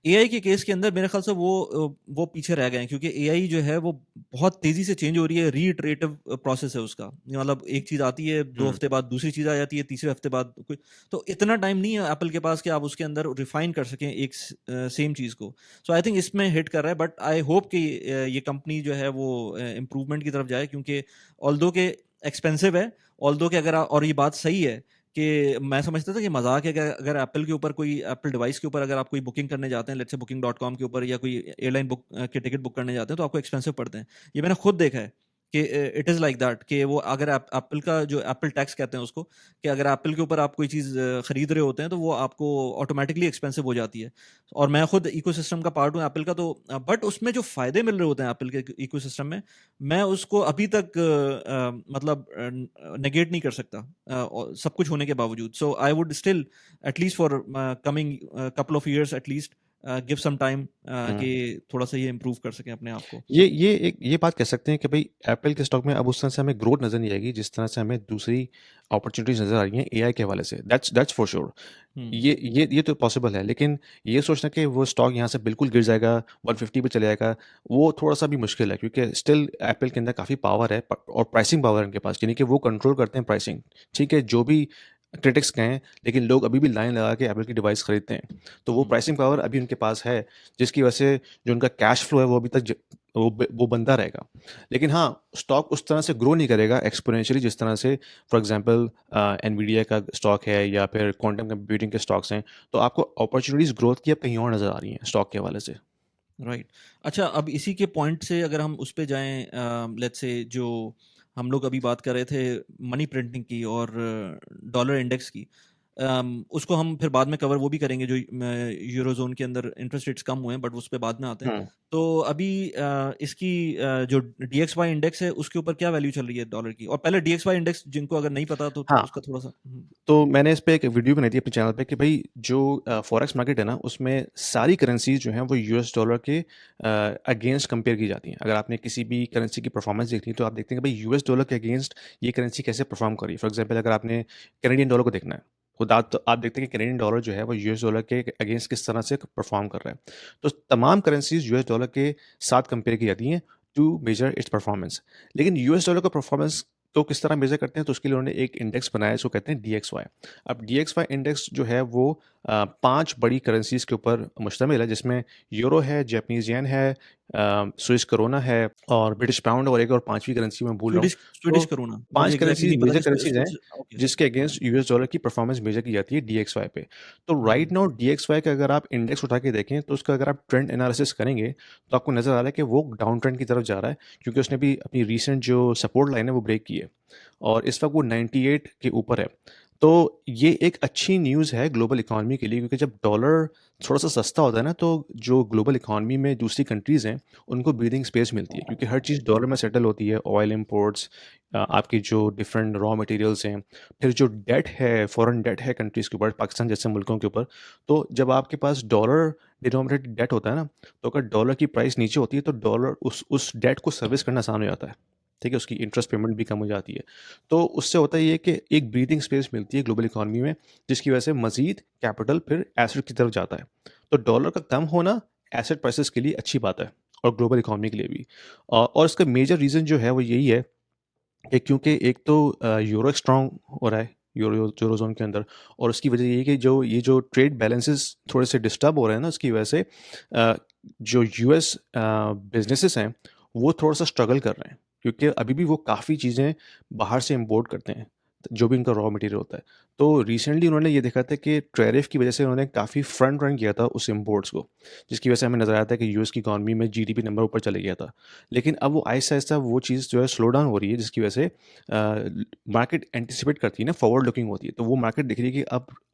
एआई के केस के अंदर मेरे ख़्याल से वो पीछे रह गए हैं, क्योंकि एआई जो है वो बहुत तेज़ी से चेंज हो रही है, रीइटरेटिव प्रोसेस है उसका। मतलब एक चीज़ आती है, 2 हुँ। हफ़्ते बाद दूसरी चीज़ आ जाती है, तीसरे हफ़्ते बाद कोई, तो इतना टाइम नहीं है एप्पल के पास कि आप उसके अंदर रिफ़ाइन कर सकें एक सेम चीज़ को। सो आई थिंक इसमें हिट कर रहा है, बट आई होप कि ये कंपनी जो है वो इम्प्रूवमेंट की तरफ जाए, क्योंकि ऑल्दो के एक्सपेंसिव है, ऑल्दो के अगर और ये बात सही है कि मैं समझता था कि मजाक है कि अगर एप्पल के ऊपर कोई, एप्पल डिवाइस के ऊपर अगर आप कोई बुकिंग करने जाते हैं, let's say booking dot com के ऊपर, या कोई एयरलाइन बुक के टिकट बुक करने जाते हैं, तो आपको एक्सपेंसिव पड़ते हैं। ये मैंने खुद देखा है कि इट इज़ लाइक दैट, कि वो अगर एप्पल का जो एप्पल टैक्स कहते हैं उसको, कि अगर एप्पल के ऊपर आप कोई चीज़ खरीद रहे होते हैं, तो वो आपको ऑटोमेटिकली एक्सपेंसिव हो जाती है। और मैं खुद इकोसिस्टम का पार्ट हूँ एप्पल का, तो बट उसमें जो फ़ायदे मिल रहे होते हैं एप्पल के इकोसिस्टम में, मैं उसको अभी तक मतलब नेगेट नहीं कर सकता, सब कुछ होने के बावजूद। So I would still, at least for coming couple of years at least, give some time हुँ। कि थोड़ा-सा ये इम्प्रूव कर सकें अपने आप को? ये बात कह सकते हैं कि भई एप्पल के स्टॉक में अब उस तरह से हमें ग्रोथ नज़र नहीं आएगी, जिस तरह से हमें दूसरी अपॉर्च्युनिटीज़ नज़र आ रही हैं एआई के हवाले से। That's for sure. हुँ, ये तो पॉसिबल है, लेकिन ये सोचना कि वो स्टॉक यहाँ से बिल्कुल गिर जाएगा, 150 पे चले जाएगा, वो थोड़ा-सा भी मुश्किल है, क्योंकि स्टिल एप्पल के अंदर काफ़ी पावर है प और प्राइसिंग पावर है उनके पास, यानी कि वो कंट्रोल करते हैं प्राइसिंग। ठीक है, जो भी क्रिटिक्स कहें, लेकिन लोग अभी भी लाइन लगा के एप्पल की डिवाइस खरीदते हैं। तो वो हुँ, प्राइसिंग पावर अभी उनके पास है, जिसकी वजह से जो उनका कैश फ्लो है वो अभी तक वो बनता रहेगा। लेकिन हाँ, स्टॉक उस तरह से ग्रो नहीं करेगा एक्स्पोनेंशियली, जिस तरह से फॉर एग्ज़ाम्पल एनवीडिया का स्टॉक है या फिर क्वांटम कंप्यूटिंग के स्टॉक्स हैं। तो आपको अपॉर्च्युनिटीज़ ग्रोथ की अब कहीं और नज़र आ रही हैं स्टॉक के हवाले से। राइट। अच्छा, अब इसी के पॉइंट से अगर हम उस पे जाएँ, लेट्स से जो हम लोग अभी बात कर रहे थे मनी प्रिंटिंग की और डॉलर इंडेक्स की, उसको हम फिर बाद में कवर वो भी करेंगे जो यूरोज़ोन के अंदर इंटरेस्ट रेट्स कम हुए हैं, बट उस पे बाद में आते हैं। हुँ। तो अभी इसकी जो डीएक्सवाई इंडेक्स है उसके ऊपर क्या वैल्यू चल रही है डॉलर की? और पहले डीएक्सवाई इंडेक्स जिनको अगर नहीं पता तो हाँ। उसका थोड़ा-सा तो मैंने इस पे एक वीडियो बनाई थी अपने चैनल पे कि भाई जो फॉरेक्स मार्केट है ना, उसमें सारी करेंसीज़ जो हैं वो यूएस डॉलर के अगेंस्ट कंपेयर की जाती हैं। अगर आपने किसी भी करेंसी की परफॉर्मेंस देखनी है तो आप देखते हैं कि भाई यूएस डॉलर के अगेंस्ट ये करेंसी कैसे परफॉर्म कर रही है। फॉर एग्जांपल अगर आपने कैनेडियन डॉलर को देखना है, तो आप देखते हैं कि कैनेडियन डॉलर जो है वो यूएस डॉलर के अगेंस्ट किस तरह से परफॉर्म कर रहा है। तो तमाम करेंसीज़ यूएस डॉलर के साथ कंपेयर की जाती हैं टू मेजर इट्स परफॉर्मेंस। लेकिन यूएस डॉलर का परफॉर्मेंस तो किस तरह मेजर करते हैं, तो उसके लिए उन्होंने एक इंडेक्स बनाया है, इसको कहते हैं डीएक्सवाई। अब डीएक्सवाई इंडेक्स जो है वो 5 बड़ी करेंसीज़ के ऊपर मुश्तमिल है, जिसमें यूरो है, जापानीज़ येन है, स्विस करोना है और ब्रिटिश पाउंड और एक और 5वीं करेंसी मैं भूल रहा हूँ। स्वीडिश स्वीडिश तो करोना। 5 मुझे एग्ज़ैक्टली करेंसीज़ नहीं पता मेजर कि करेंसीज़ हैं, ओके, जिसके हाँ। अगेंस्ट यूएस डॉलर की परफॉर्मेंस मेजर की जाती है डीएक्सवाई पे। तो हुँ, राइट नाउ डीएक्सवाई का अगर आप इंडेक्स उठा के देखें, तो उसका अगर आप ट्रेंड एनालिसिस करेंगे, तो आपको नज़र आ रहा है कि वो डाउन ट्रेंड की तरफ जा रहा है, क्योंकि उसने भी अपनी रीसेंट जो सपोर्ट लाइन है वो ब्रेक की है और इस वक्त वो 98 के ऊपर है। तो ये एक अच्छी न्यूज़ है ग्लोबल इकोनॉमी के लिए, क्योंकि जब डॉलर थोड़ा-सा सस्ता होता है ना, तो जो ग्लोबल इकोनॉमी में दूसरी कंट्रीज़ हैं, उनको ब्रीथिंग स्पेस मिलती है, क्योंकि हर चीज़ डॉलर में सेटल होती है। ऑयल इंपोर्ट्स, आपकी जो डिफरेंट रॉ मटेरियल्स हैं, फिर जो डेट है, फॉरेन डेट है कंट्रीज़ के ऊपर, पाकिस्तान जैसे मुल्कों के ऊपर। तो जब आपके पास डॉलर डिनोमिनेटेड डेट होता है ना, तो अगर डॉलर की प्राइस नीचे होती है, तो डॉलर उस डेट को सर्विस करना आसान हो जाता है। ठीक है? उसकी इंटरेस्ट पेमेंट भी कम हो जाती है। तो उससे होता ये है कि एक ब्रीथिंग स्पेस मिलती है ग्लोबल इकोनॉमी में, जिसकी वजह से मज़ीद कैपिटल फिर एसेट की तरफ जाता है। तो डॉलर का कम होना एसेट प्राइसेस के लिए अच्छी बात है और ग्लोबल इकोनॉमी के लिए भी। और इसका मेजर रीज़न जो है वो यही है कि क्योंकि एक तो यूरो स्ट्रॉन्ग हो रहा है यूरोज़ोन के अंदर, और उसकी वजह ये है कि जो ट्रेड बैलेंसेस थोड़े से डिस्टर्ब हो रहे हैं ना, उसकी वजह से जो यूएस बिज़नेसेस हैं वो थोड़ा-सा स्ट्रगल कर रहे हैं, क्योंकि अभी भी वो काफ़ी चीज़ें बाहर से इम्पोर्ट करते हैं, जो भी उनका रॉ मटेरियल होता है। तो रिसेंटली उन्होंने ये देखा था कि टैरिफ की वजह से उन्होंने काफ़ी फ्रंट रन किया था उस इम्पोर्ट्स को, जिसकी वजह से हमें नज़र आया था कि यूएस की इकोनॉमी में जीडीपी नंबर ऊपर चले गया था। लेकिन अब वो आहिस्ता-आहिस्ता वो चीज़ जो है स्लो डाउन हो रही है, जिसकी वजह से मार्केट एंटिसिपेट करती है ना, फॉरवर्ड लुकिंग होती है। तो वो मार्केट देख रही है कि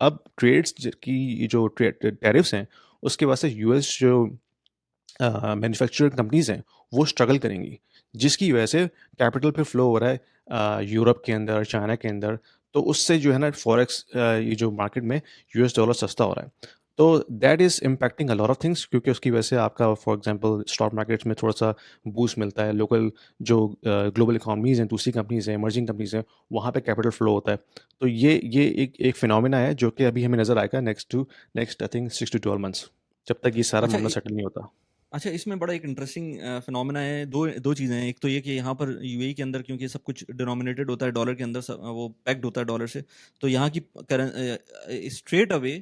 अब ट्रेड्स की जो टैरिफ्स हैं, उसके वजह से यूएस जो मैन्युफैक्चरिंग कंपनीज़ हैं, वो स्ट्रगल करेंगी, जिसकी वजह से कैपिटल फिर फ्लो हो रहा है यूरोप के अंदर, चाइना के अंदर। तो उससे जो है ना फॉरेक्स ये जो मार्केट में यूएस डॉलर सस्ता हो रहा है। तो that is impacting a lot of things, क्योंकि उसकी वजह से आपका फॉर एग्जांपल स्टॉक मार्केट्स में थोड़ा-सा बूस्ट मिलता है। लोकल जो ग्लोबल इकोनॉमीज़ हैं, दूसरी कंपनीज़ हैं, इमर्जिंग कंपनीज़ हैं, वहाँ पे कैपिटल फ्लो होता है। तो ये एक फिनोमेना है जो कि अभी हमें नज़र आएगा next I think 6 to 12 months, जब तक ये सारा अच्छा मामला सेटल नहीं होता। अच्छा, इसमें बड़ा एक इंटरेस्टिंग फिनोमेना है। 2 चीज़ें हैं। एक तो ये कि यहाँ पर यूएई के अंदर क्योंकि सब कुछ डिनोमिनेटेड होता है डॉलर के अंदर, वो पेग्ड होता है डॉलर से, तो यहाँ की स्ट्रेट अवे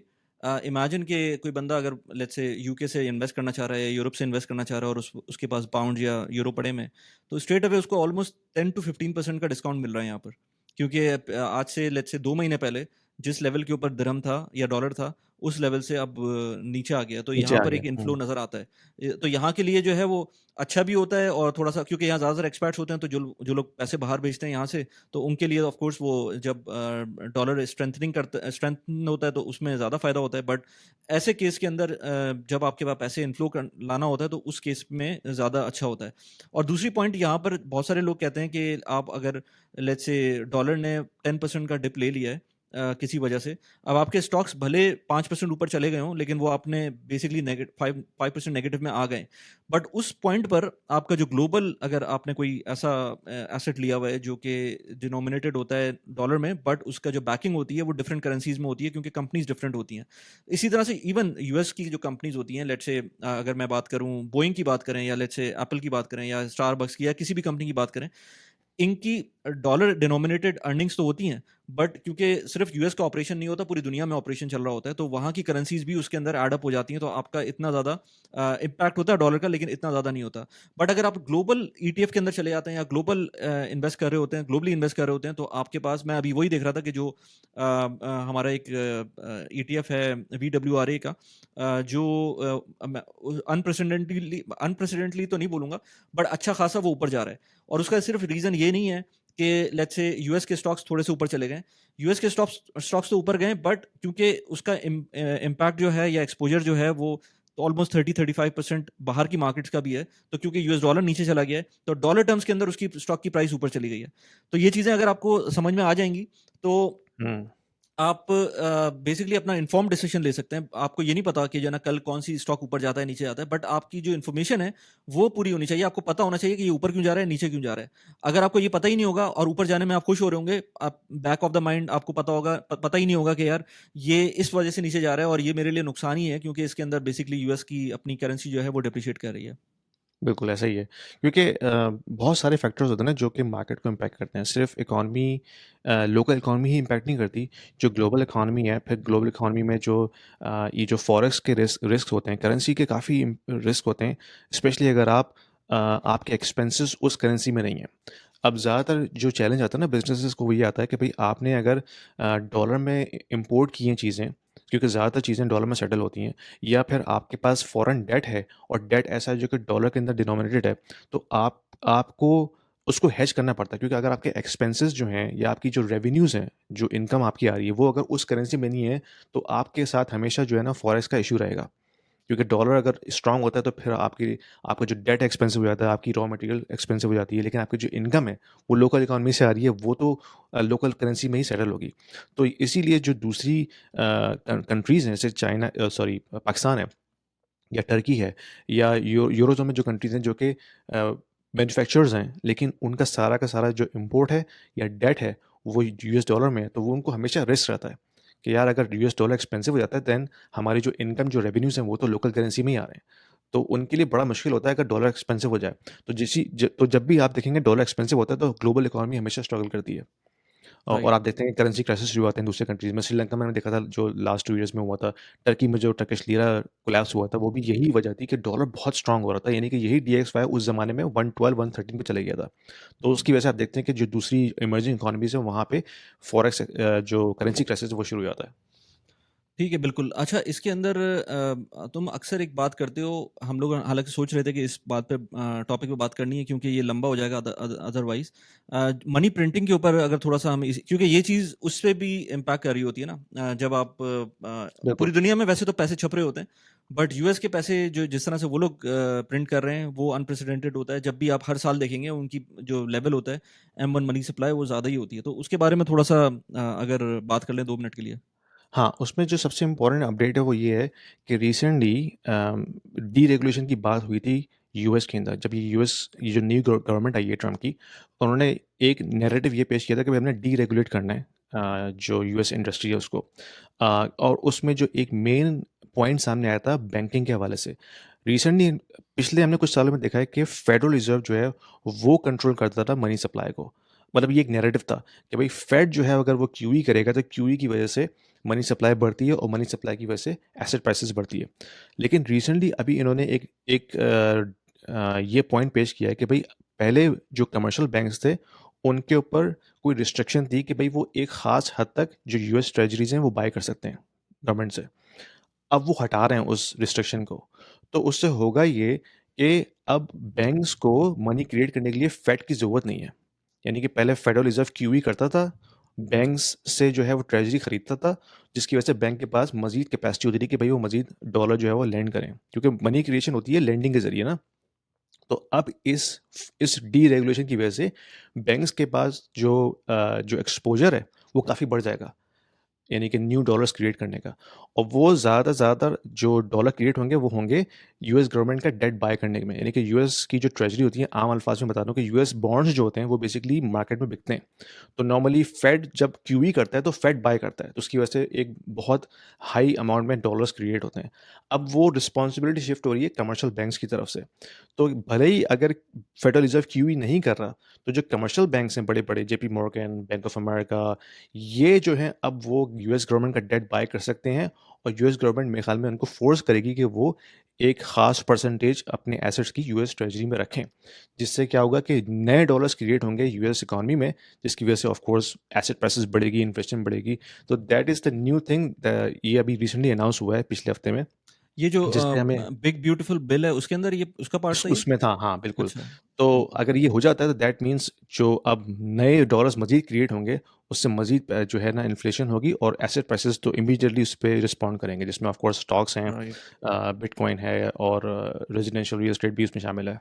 इमेजिन कि कोई बंदा अगर लेट्स से यूके से इन्वेस्ट करना चाह रहा है या यूरोप से इन्वेस्ट करना चाह रहा है और उसके पास पाउंड या यूरो पड़े में, तो स्ट्रेट अवे उसको ऑलमोस्ट 10 टू 15% का डिस्काउंट मिल रहा है यहाँ पर। क्योंकि आज से लेट्स से 2 महीने पहले जिस लेवल के ऊपर दिरहम था या डॉलर था, उस लेवल से अब नीचे आ गया। तो नीचे यहाँ आ पर गया। एक इन्फ्लो हुँ। नज़र आता है। तो यहाँ के लिए जो है वो अच्छा भी होता है और थोड़ा-सा क्योंकि यहाँ ज़्यादातर एक्सपैट्स होते हैं, तो जो लोग पैसे बाहर भेजते हैं यहाँ से, तो उनके लिए ऑफ कोर्स वो जब डॉलर स्ट्रेंथन होता है तो उसमें ज़्यादा फ़ायदा होता है। बट ऐसे केस के अंदर जब आपके पास पैसे इन्फ्लो कर लाना होता है तो उस केस में ज़्यादा अच्छा होता है। और दूसरी पॉइंट यहाँ पर बहुत सारे लोग कहते हैं कि आप अगर लेट्स से डॉलर ने 10% का डिप ले लिया है किसी वजह से, अब आपके स्टॉक्स भले 5% ऊपर चले गए हों, लेकिन वो आपने बेसिकली नेगेट 5% नेगेटिव में आ गए। बट उस पॉइंट पर आपका जो ग्लोबल, अगर आपने कोई ऐसा एसेट लिया हुआ है जो कि डिनोमिनेटेड होता है डॉलर में, बट उसका जो बैकिंग होती है वो डिफरेंट करेंसीज में होती है, क्योंकि कंपनीज डिफरेंट होती हैं। इसी तरह से इवन यूएस की जो कंपनीज होती हैं, लेट्स से अगर मैं बात करूं बोइंग की बात करें, या लेट्स से एप्पल की बात करें, या स्टारबक्स की, या किसी भी कंपनी की बात करें, इनकी डॉलर डिनोमिनेटेड अर्निंग्स तो होती हैं, बट क्योंकि सिर्फ यूएस का ऑपरेशन नहीं होता, पूरी दुनिया में ऑपरेशन चल रहा होता है, तो वहाँ की करेंसीज भी उसके अंदर एड अप हो जाती हैं, तो आपका इतना ज़्यादा इम्पैक्ट होता है डॉलर का, लेकिन इतना ज़्यादा नहीं होता। बट अगर आप ग्लोबल ईटीएफ के अंदर चले जाते हैं, या ग्लोबल इन्वेस्ट कर रहे होते हैं, ग्लोबली इन्वेस्ट कर रहे होते हैं, तो आपके पास, मैं अभी वही देख रहा था कि जो हमारा एक ईटीएफ है VWRA का, जो अनप्रेसिडेंटली तो नहीं बोलूंगा, बट अच्छा खासा वो ऊपर जा रहा है। और उसका सिर्फ रीज़न ये नहीं है कि लेट्स से यूएस के स्टॉक्स थोड़े से ऊपर चले गए। यूएस के स्टॉक्स तो ऊपर गए, बट क्योंकि उसका इम्पैक्ट जो है, या एक्सपोजर जो है, वो तो ऑलमोस्ट 30-35% बाहर की मार्केट्स का भी है, तो क्योंकि यूएस डॉलर नीचे चला गया है, तो डॉलर टर्म्स के अंदर उसकी स्टॉक की प्राइस ऊपर चली गई है। तो ये चीज़ें अगर आपको समझ में आ जाएंगी, तो हुँ। आप बेसिकली अपना इन्फॉर्म डिसीजन ले सकते हैं। आपको ये नहीं पता कि जो है ना कल कौन सी स्टॉक ऊपर जाता है, नीचे जाता है, बट आपकी जो इन्फॉर्मेशन है वो पूरी होनी चाहिए। आपको पता होना चाहिए कि ये ऊपर क्यों जा रहा है, नीचे क्यों जा रहा है। अगर आपको ये पता ही नहीं होगा और ऊपर जाने में आप खुश हो रहे होंगे, आप बैक ऑफ द माइंड आपको पता होगा, पता ही नहीं होगा कि यार ये इस वजह से नीचे जा रहा है और ये मेरे लिए नुकसान ही है, क्योंकि इसके अंदर बेसिकली यूएस की अपनी करेंसी जो है वो डिप्रिशिएट कर रही है। बिल्कुल, ऐसा ही है। क्योंकि बहुत सारे फैक्टर्स होते हैं ना जो कि मार्केट को इम्पैक्ट करते हैं। सिर्फ़ इकॉनमी लोकल इकॉनमी ही इम्पैक्ट नहीं करती, जो ग्लोबल इकॉनमी है, फिर ग्लोबल इकॉनमी में जो ये जो फॉरेक्स के रिस्क होते हैं, करेंसी के काफ़ी रिस्क होते हैं, स्पेशली अगर आपके एक्सपेंसेस उस करेंसी में नहीं हैं। अब ज़्यादातर जो चैलेंज आता है ना बिज़नेसेस को, वो ये आता है कि भई आपने अगर डॉलर में इम्पोर्ट की हैं चीज़ें, क्योंकि ज़्यादातर चीज़ें डॉलर में सेटल होती हैं, या फिर आपके पास फॉरेन डेट है और डेट ऐसा है जो कि डॉलर के अंदर डिनोमिनेटेड है, तो आपको उसको हेज करना पड़ता है, क्योंकि अगर आपके एक्सपेंसेस जो हैं या आपकी जो रेवेन्यूज़ हैं, जो इनकम आपकी आ रही है, वो अगर उस करेंसी में नहीं है, तो आपके साथ हमेशा जो है ना फॉरेक्स का इश्यू रहेगा। क्योंकि डॉलर अगर स्ट्रांग होता है तो फिर आपका जो डेट एक्सपेंसिव हो जाता है, आपकी रॉ मटेरियल एक्सपेंसिव हो जाती है, लेकिन आपकी जो इनकम है वो लोकल इकॉनमी से आ रही है, वो तो लोकल करेंसी में ही सेटल होगी। तो इसीलिए जो दूसरी कंट्रीज़ हैं, जैसे पाकिस्तान है या टर्की है, या यूरोज़ोन में जो कंट्रीज़ हैं जो कि मैन्युफैक्चरर्स हैं, लेकिन उनका सारा का सारा जो इम्पोर्ट है या डेट है वो यूएस डॉलर में है, तो वो उनको हमेशा रिस्क रहता है कि यार अगर यूएस डॉलर एक्सपेंसिव हो जाता है, देन हमारी जो इनकम, जो रेवेन्यूज़ हैं, वो तो लोकल करेंसी में ही आ रहे हैं। तो उनके लिए बड़ा मुश्किल होता है अगर डॉलर एक्सपेंसिव हो जाए। तो जब भी आप देखेंगे डॉलर एक्सपेंसिव होता है, तो ग्लोबल इकॉनमी हमेशा स्ट्रगल करती है। और राइट। आप देखते हैं कि करेंसी क्राइसिस शुरू आते हैं दूसरे कंट्रीज़ में। श्रीलंका में मैंने देखा था जो लास्ट 2 ईयर्स में हुआ था। टर्की में जो टर्किश लीरा कोलैप्स हुआ था, वो भी यही वजह थी कि डॉलर बहुत स्ट्रॉन्ग हो रहा था। यानी कि यही डीएक्सवाई उस ज़माने में 112-113 पे चले गया था। तो उसकी वजह से आप देखते हैं कि जो दूसरी इमर्जिंग इकोनॉमीज़ हैं, वहाँ पे फॉरेक्स जो करेंसी क्राइसिस है वो शुरू हो जाता है। ठीक है, बिल्कुल। अच्छा, इसके अंदर तुम अक्सर एक बात करते हो, हम लोग हालाँकि सोच रहे थे कि इस बात पे टॉपिक पे बात करनी है, क्योंकि ये लंबा हो जाएगा अदरवाइज़। मनी प्रिंटिंग के ऊपर अगर थोड़ा-सा हम इस, क्योंकि ये चीज़ उस पे भी इम्पैक्ट कर रही होती है ना, जब आप बिल्कुल। पूरी दुनिया में वैसे तो पैसे छप रहे होते हैं, बट यूएस के पैसे जो जिस तरह से वो लोग प्रिंट कर रहे हैं, वो अनप्रेसिडेंटेड होता है। जब भी आप हर साल देखेंगे, उनकी जो लेवल होता है, M1 मनी सप्लाई, वो ज़्यादा ही होती है। तो उसके बारे में थोड़ा-सा अगर बात कर लें 2 मिनट के लिए। हाँ, उसमें जो सबसे इम्पोर्टेंट अपडेट है वो ये है कि रिसेंटली डीरेगुलेशन की बात हुई थी यूएस के अंदर। जब ये जो न्यू गवर्नमेंट आई है ट्रम्प की, उन्होंने एक नैरेटिव ये पेश किया था कि भाई हमने डीरेगुलेट करना है जो यूएस इंडस्ट्री है उसको। और उसमें जो एक मेन पॉइंट सामने आया था बैंकिंग के हवाले से। रिसेंटली पिछले हमने कुछ सालों में देखा है कि फेडरल रिज़र्व जो है वो कंट्रोल करता था मनी सप्लाई को। मतलब ये एक नैरेटिव था कि भाई फेड जो है अगर वो क्यूई करेगा तो क्यूई की वजह से मनी सप्लाई बढ़ती है और मनी सप्लाई की वजह से एसेट प्राइसेस बढ़ती है। लेकिन रिसेंटली अभी इन्होंने ये पॉइंट पेश किया है कि भाई पहले जो कमर्शियल बैंक्स थे उनके ऊपर कोई रिस्ट्रिक्शन थी कि भाई वो एक ख़ास हद तक जो यूएस ट्रेजरीज हैं वो बाय कर सकते हैं गवर्नमेंट से। अब वो हटा रहे हैं उस रिस्ट्रिक्शन को। तो उससे होगा ये कि अब बैंक्स को मनी क्रिएट करने के लिए फेड की ज़रूरत नहीं है। यानी कि पहले फेडरल रिज़र्व क्यूई करता था, बैंक्स से जो है वो ट्रेज़री खरीदता था, जिसकी वजह से बैंक के पास मज़ीद कैपेसिटी होती थी कि भई वो मज़ीद डॉलर जो है वो लेंड करें। क्योंकि मनी क्रिएशन होती है लेंडिंग के ज़रिए ना। तो अब इस डीरेगुलेशन की वजह से बैंक्स के पास जो एक्सपोज़र है, वो काफ़ी बढ़ जाएगा। यानी कि न्यू डॉलर्स क्रिएट करने का। और वो ज़्यादा से ज़्यादा जो डॉलर क्रिएट होंगे वो होंगे यूएस गवर्नमेंट का डेट बाय करने में। यानी कि यूएस की जो ट्रेजरी होती है, आम अल्फाज में बता दूं कि यूएस बॉन्ड्स जो होते हैं वो बेसिकली मार्केट में बिकते हैं। तो नॉर्मली फेड जब क्यूई करता है तो फेड बाय करता है, तो उसकी वजह से एक बहुत हाई अमाउंट में डॉलर्स क्रिएट होते हैं। अब वो रिस्पॉन्सिबिलिटी शिफ्ट हो रही है कमर्शियल बैंक्स की तरफ से। तो भले ही अगर फेडरल रिजर्व क्यूई नहीं कर रहा, तो जो कमर्शियल बैंक्स हैं बड़े बड़े, JP Morgan, bank of America, ये जो है अब वो यूएस गवर्नमेंट का डेट बाय कर सकते हैं। और यूएस गवर्नमेंट मेरे ख्याल में उनको फोर्स करेगी कि वो एक खास परसेंटेज अपने एसेट्स की यूएस ट्रेजरी में रखें, जिससे क्या होगा कि नए डॉलर्स क्रिएट होंगे यूएस इकोनॉमी में, जिसकी वजह से ऑफ कोर्स एसेट प्राइसेस बढ़ेगी, इन्फ्लेशन बढ़ेगी। तो that is the new thing, ये अभी रिसेंटली अनाउंस हुआ है पिछले हफ्ते में, ये जो जिससे हमें बिग ब्यूटीफुल बिल है उसके अंदर ये उसका पार्ट था ये? उसमें था, हाँ, बिल्कुल। अच्छा। तो हुँ। अगर ये हो जाता है तो दैट मीन्स जो अब नए डॉलर्स मज़ीद क्रिएट होंगे, उससे मज़ीद जो है ना इन्फ्लेशन होगी और एसेट प्राइसेस तो इमीडिएटली उस पे रिस्पॉन्ड करेंगे, जिसमें ऑफ कोर्स स्टॉक्स हैं, राइट। बिटकॉइन है और रेज़िडेंशियल रियल एस्टेट भी उसमें शामिल है।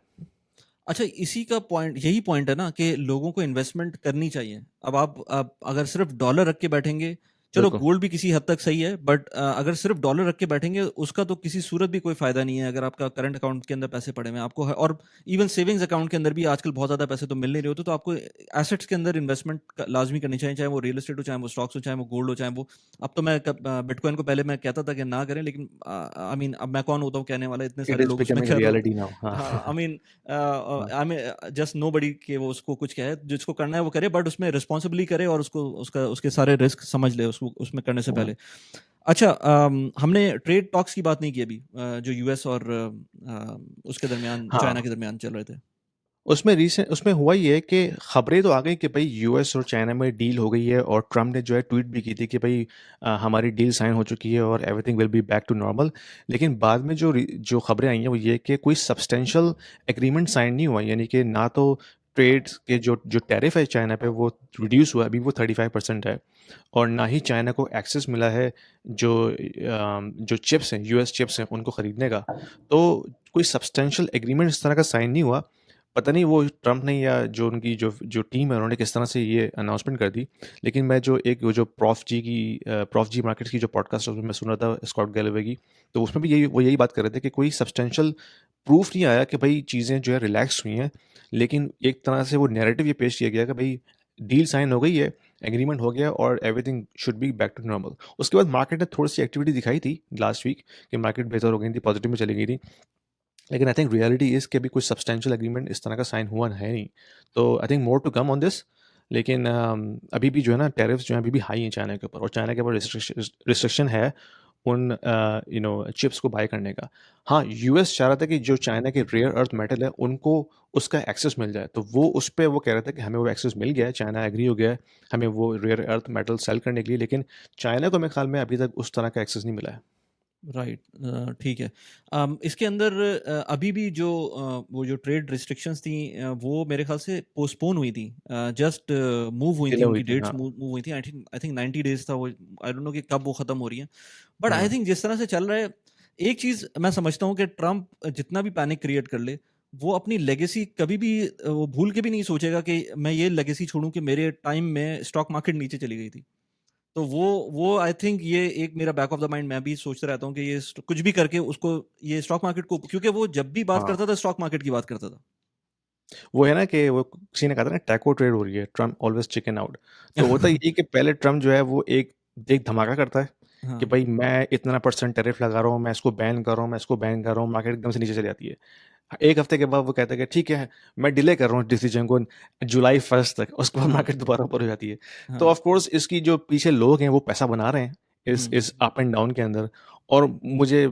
अच्छा, इसी का पॉइंट यही पॉइंट है ना कि लोगों को इन्वेस्टमेंट करनी चाहिए। अब आप अगर सिर्फ़ डॉलर रख के बैठेंगे, चलो बिल्कुल। गोल्ड भी किसी हद तक सही है, बट अगर सिर्फ़ डॉलर रख के बैठेंगे उसका तो किसी सूरत भी कोई फ़ायदा नहीं है अगर आपका करंट अकाउंट के अंदर पैसे पड़े हुए हैं। आपको और इवन सेविंग्स अकाउंट के अंदर भी आजकल बहुत ज़्यादा पैसे तो मिल नहीं रहे होते, तो आपको एसेट्स के अंदर इन्वेस्टमेंट लाज़मी करनी चाहिए, चाहे वो रियल एस्टेट हो, चाहे वो स्टॉक्स हो, चाहे वो गोल्ड हो, चाहे वो अब तो मैं बिटकॉइन को पहले मैं कहता था कि ना करें, लेकिन आई मीन अब मैं कौन होता हूँ कहने वाला, इतने इट सारे इज़ लोग उसमें बिकमिंग अ कर रहे रियलिटी हो। नाउ। हाँ। हाँ, आई मीन हाँ, आई मीन जस्ट नोबडी कि वो उसको कुछ कहे, जिसको करना है वो करे, बट उसमें रिस्पॉन्सिबली करे और उसको उसके सारे रिस्क समझ ले उसको उसमें करने से हाँ। पहले। अच्छा, हमने ट्रेड टॉक्स की बात नहीं की अभी, जो यूएस और उसके दरमियान, चाइना हाँ। के दरमियान चल रहे थे। उसमें हुआ ये है कि खबरें तो आ गई कि भाई यूएस और चाइना में डील हो गई है, और ट्रम्प ने जो है ट्वीट भी की थी कि भाई हमारी डील साइन हो चुकी है और everything will be back to normal. लेकिन बाद में जो खबरें आई हैं वो ये कि कोई सब्सटेंशियल एग्रीमेंट साइन नहीं हुआ, यानी कि ना तो ट्रेड के जो टैरिफ है चाइना पे वो रिड्यूस हुआ, अभी वो 35% है, और ना ही चाइना को एक्सेस मिला है जो चिप्स हैं, यूएस चिप्स हैं, उनको ख़रीदने का। तो कोई सब्सटेंशियल एग्रीमेंट इस तरह का साइन नहीं हुआ। पता नहीं वो ट्रम्प ने या जो उनकी जो जो टीम है उन्होंने किस तरह से ये अनाउंसमेंट कर दी। लेकिन मैं जो प्रॉफ जी मार्केट्स की जो पॉडकास्ट है उसमें मैं सुन रहा था स्कॉट गैलेवे की, तो उसमें भी यही बात कर रहे थे कि कोई सब्सटेंशियल प्रूफ नहीं आया कि भाई चीज़ें जो है रिलैक्स हुई हैं। लेकिन एक तरह से वो नैरेटिव ये पेश किया गया कि भाई डील साइन हो गई है, एग्रीमेंट हो गया और everything should be back to normal. उसके बाद मार्केट ने थोड़ी सी एक्टिविटी दिखाई थी लास्ट वीक कि मार्केट बेहतर हो गई थी, पॉजिटिव में चली गई थी। लेकिन आई थिंक रियलिटी इज़ कि अभी कोई सब्सटेंशियल एग्रीमेंट इस तरह का साइन हुआ है नहीं। तो I think more to come on this. लेकिन अभी भी जो है ना टैरिफ्स जो हैं अभी भी हाई हैं चाइना के ऊपर, और चाइना के ऊपर रिस्ट्रिक्शन है उन चिप्स को बाय करने का। हाँ, यूएस चाह रहा था कि जो चाइना के रेयर अर्थ मेटल है उनको उसका एक्सेस मिल जाए, तो वो उस पे वो कह रहा था कि हमें वो एक्सेस मिल गया है, चाइना एग्री हो गया है हमें वो रेयर अर्थ मेटल सेल करने के लिए। लेकिन चाइना को मेरे ख्याल में अभी तक उस तरह का एक्सेस नहीं मिला है। राइट, ठीक है। इसके अंदर अभी भी जो वो जो ट्रेड रिस्ट्रिक्शंस थी, वो मेरे ख्याल से पोस्टपोन हुई थी, जस्ट मूव हुई थी, डिले हुई उनकी थी, डेट्स हाँ। मूव हुई थी। आई थिंक 90 डेज था वो, आई डोंट नो कि कब वो ख़त्म हो रही है। बट आई हाँ। थिंक जिस तरह से चल रहा है, एक चीज़ मैं समझता हूँ कि ट्रम्प जितना भी पैनिक क्रिएट कर ले, वो अपनी लेगेसी कभी भी वो भूल के भी नहीं सोचेगा कि मैं ये लेगेसी छोड़ूँ कि मेरे टाइम में स्टॉक मार्केट नीचे चली गई थी। तो वो आई थिंक ये एक मेरा बैक ऑफ द माइंड मैं भी सोचता रहता हूँ कि ये कुछ भी करके उसको ये स्टॉक मार्केट को, क्योंकि वो जब भी बात हाँ। करता था स्टॉक मार्केट की बात करता था। वो है ना कि वो किसी ने कहा था ना टैको ट्रेड हो रही है, ट्रम्प ऑलवेज चिकन आउट। तो होता यही कि पहले ट्रम्प जो है वो एक धमाका करता है कि हाँ। भाई मैं इतना परसेंट टैरिफ लगा रहा हूँ, मैं इसको बैन कर रहा हूँ, मैं इसको बैन कर रहा हूँ, मार्केट एकदम से नीचे चली जाती है। एक हफ्ते के बाद वो कहता है कि ठीक है, मैं डिले कर रहा हूँ डिसीजन को जुलाई 1 तक, उसके बाद हाँ। मार्केट दोबारा ऊपर हो जाती है। तो हाँ। ऑफ कोर्स इसकी जो पीछे लोग हैं वो पैसा बना रहे हैं हम्म। इस अप एंड डाउन के अंदर। और मुझे